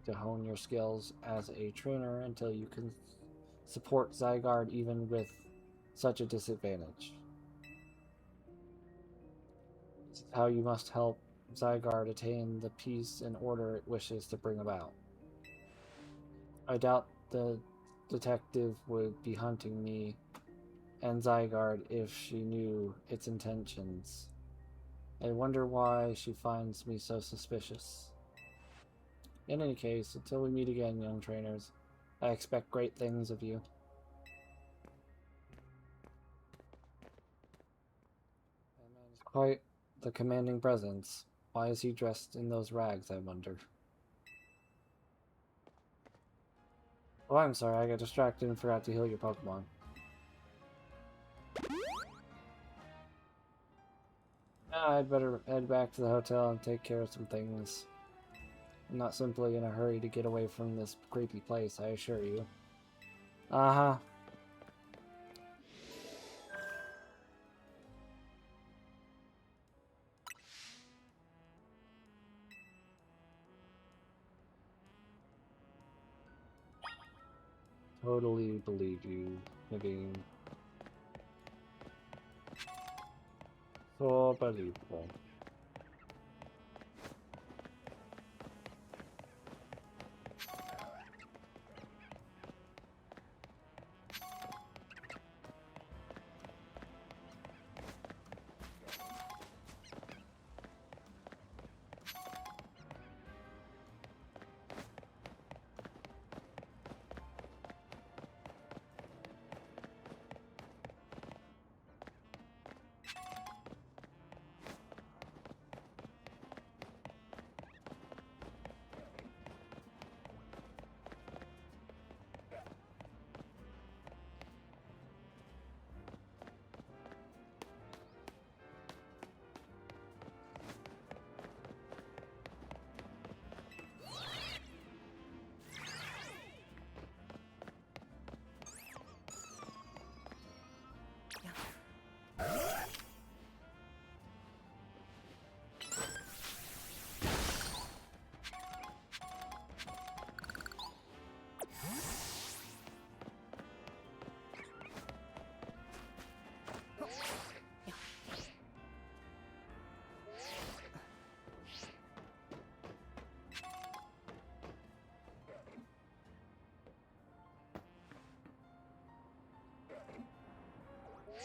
S1: to hone your skills as a trainer until you can support Zygarde even with such a disadvantage. This is how you must help Zygarde attain the peace and order it wishes to bring about. I doubt the detective would be hunting me and Zygarde if she knew its intentions. I wonder why she finds me so suspicious. In any case, until we meet again, young trainers, I expect great things of you. That man is quite the commanding presence. Why is he dressed in those rags, I wonder? Oh, I'm sorry, I got distracted and forgot to heal your Pokemon. Now I'd better head back to the hotel and take care of some things. I'm not simply in a hurry to get away from this creepy place, I assure you. Uh-huh. Totally believe you, Naveen. So believable.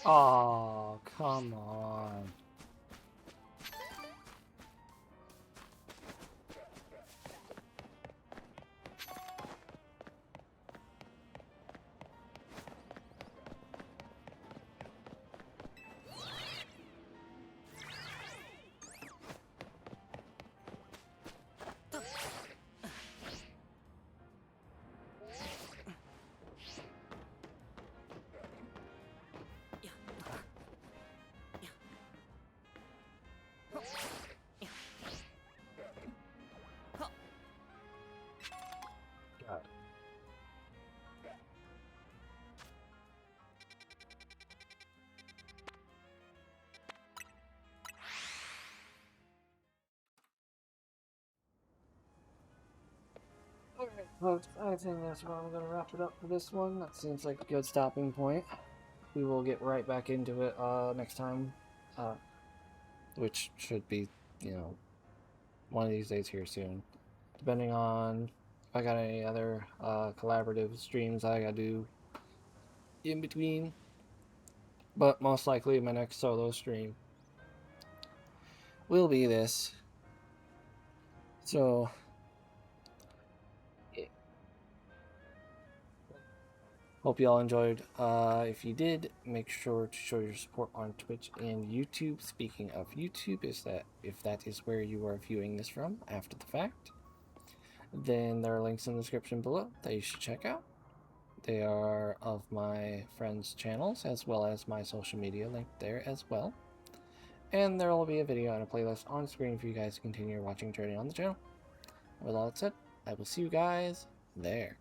S1: Oh, come on. God. Alright, folks, I think that's where I'm going to wrap it up for this one. That seems like a good stopping point. We will get right back into it next time, which should be, you know, one of these days here soon. Depending on if I got any other collaborative streams I gotta do in between. But most likely my next solo stream will be this. So, hope you all enjoyed. If you did, make sure to show your support on Twitch and YouTube. Speaking of YouTube, if that is where you are viewing this from after the fact, then there are links in the description below that you should check out. They are of my friends' channels as well as my social media linked there as well. And there will be a video and a playlist on screen for you guys to continue your watching journey on the channel. With all that said, I will see you guys there.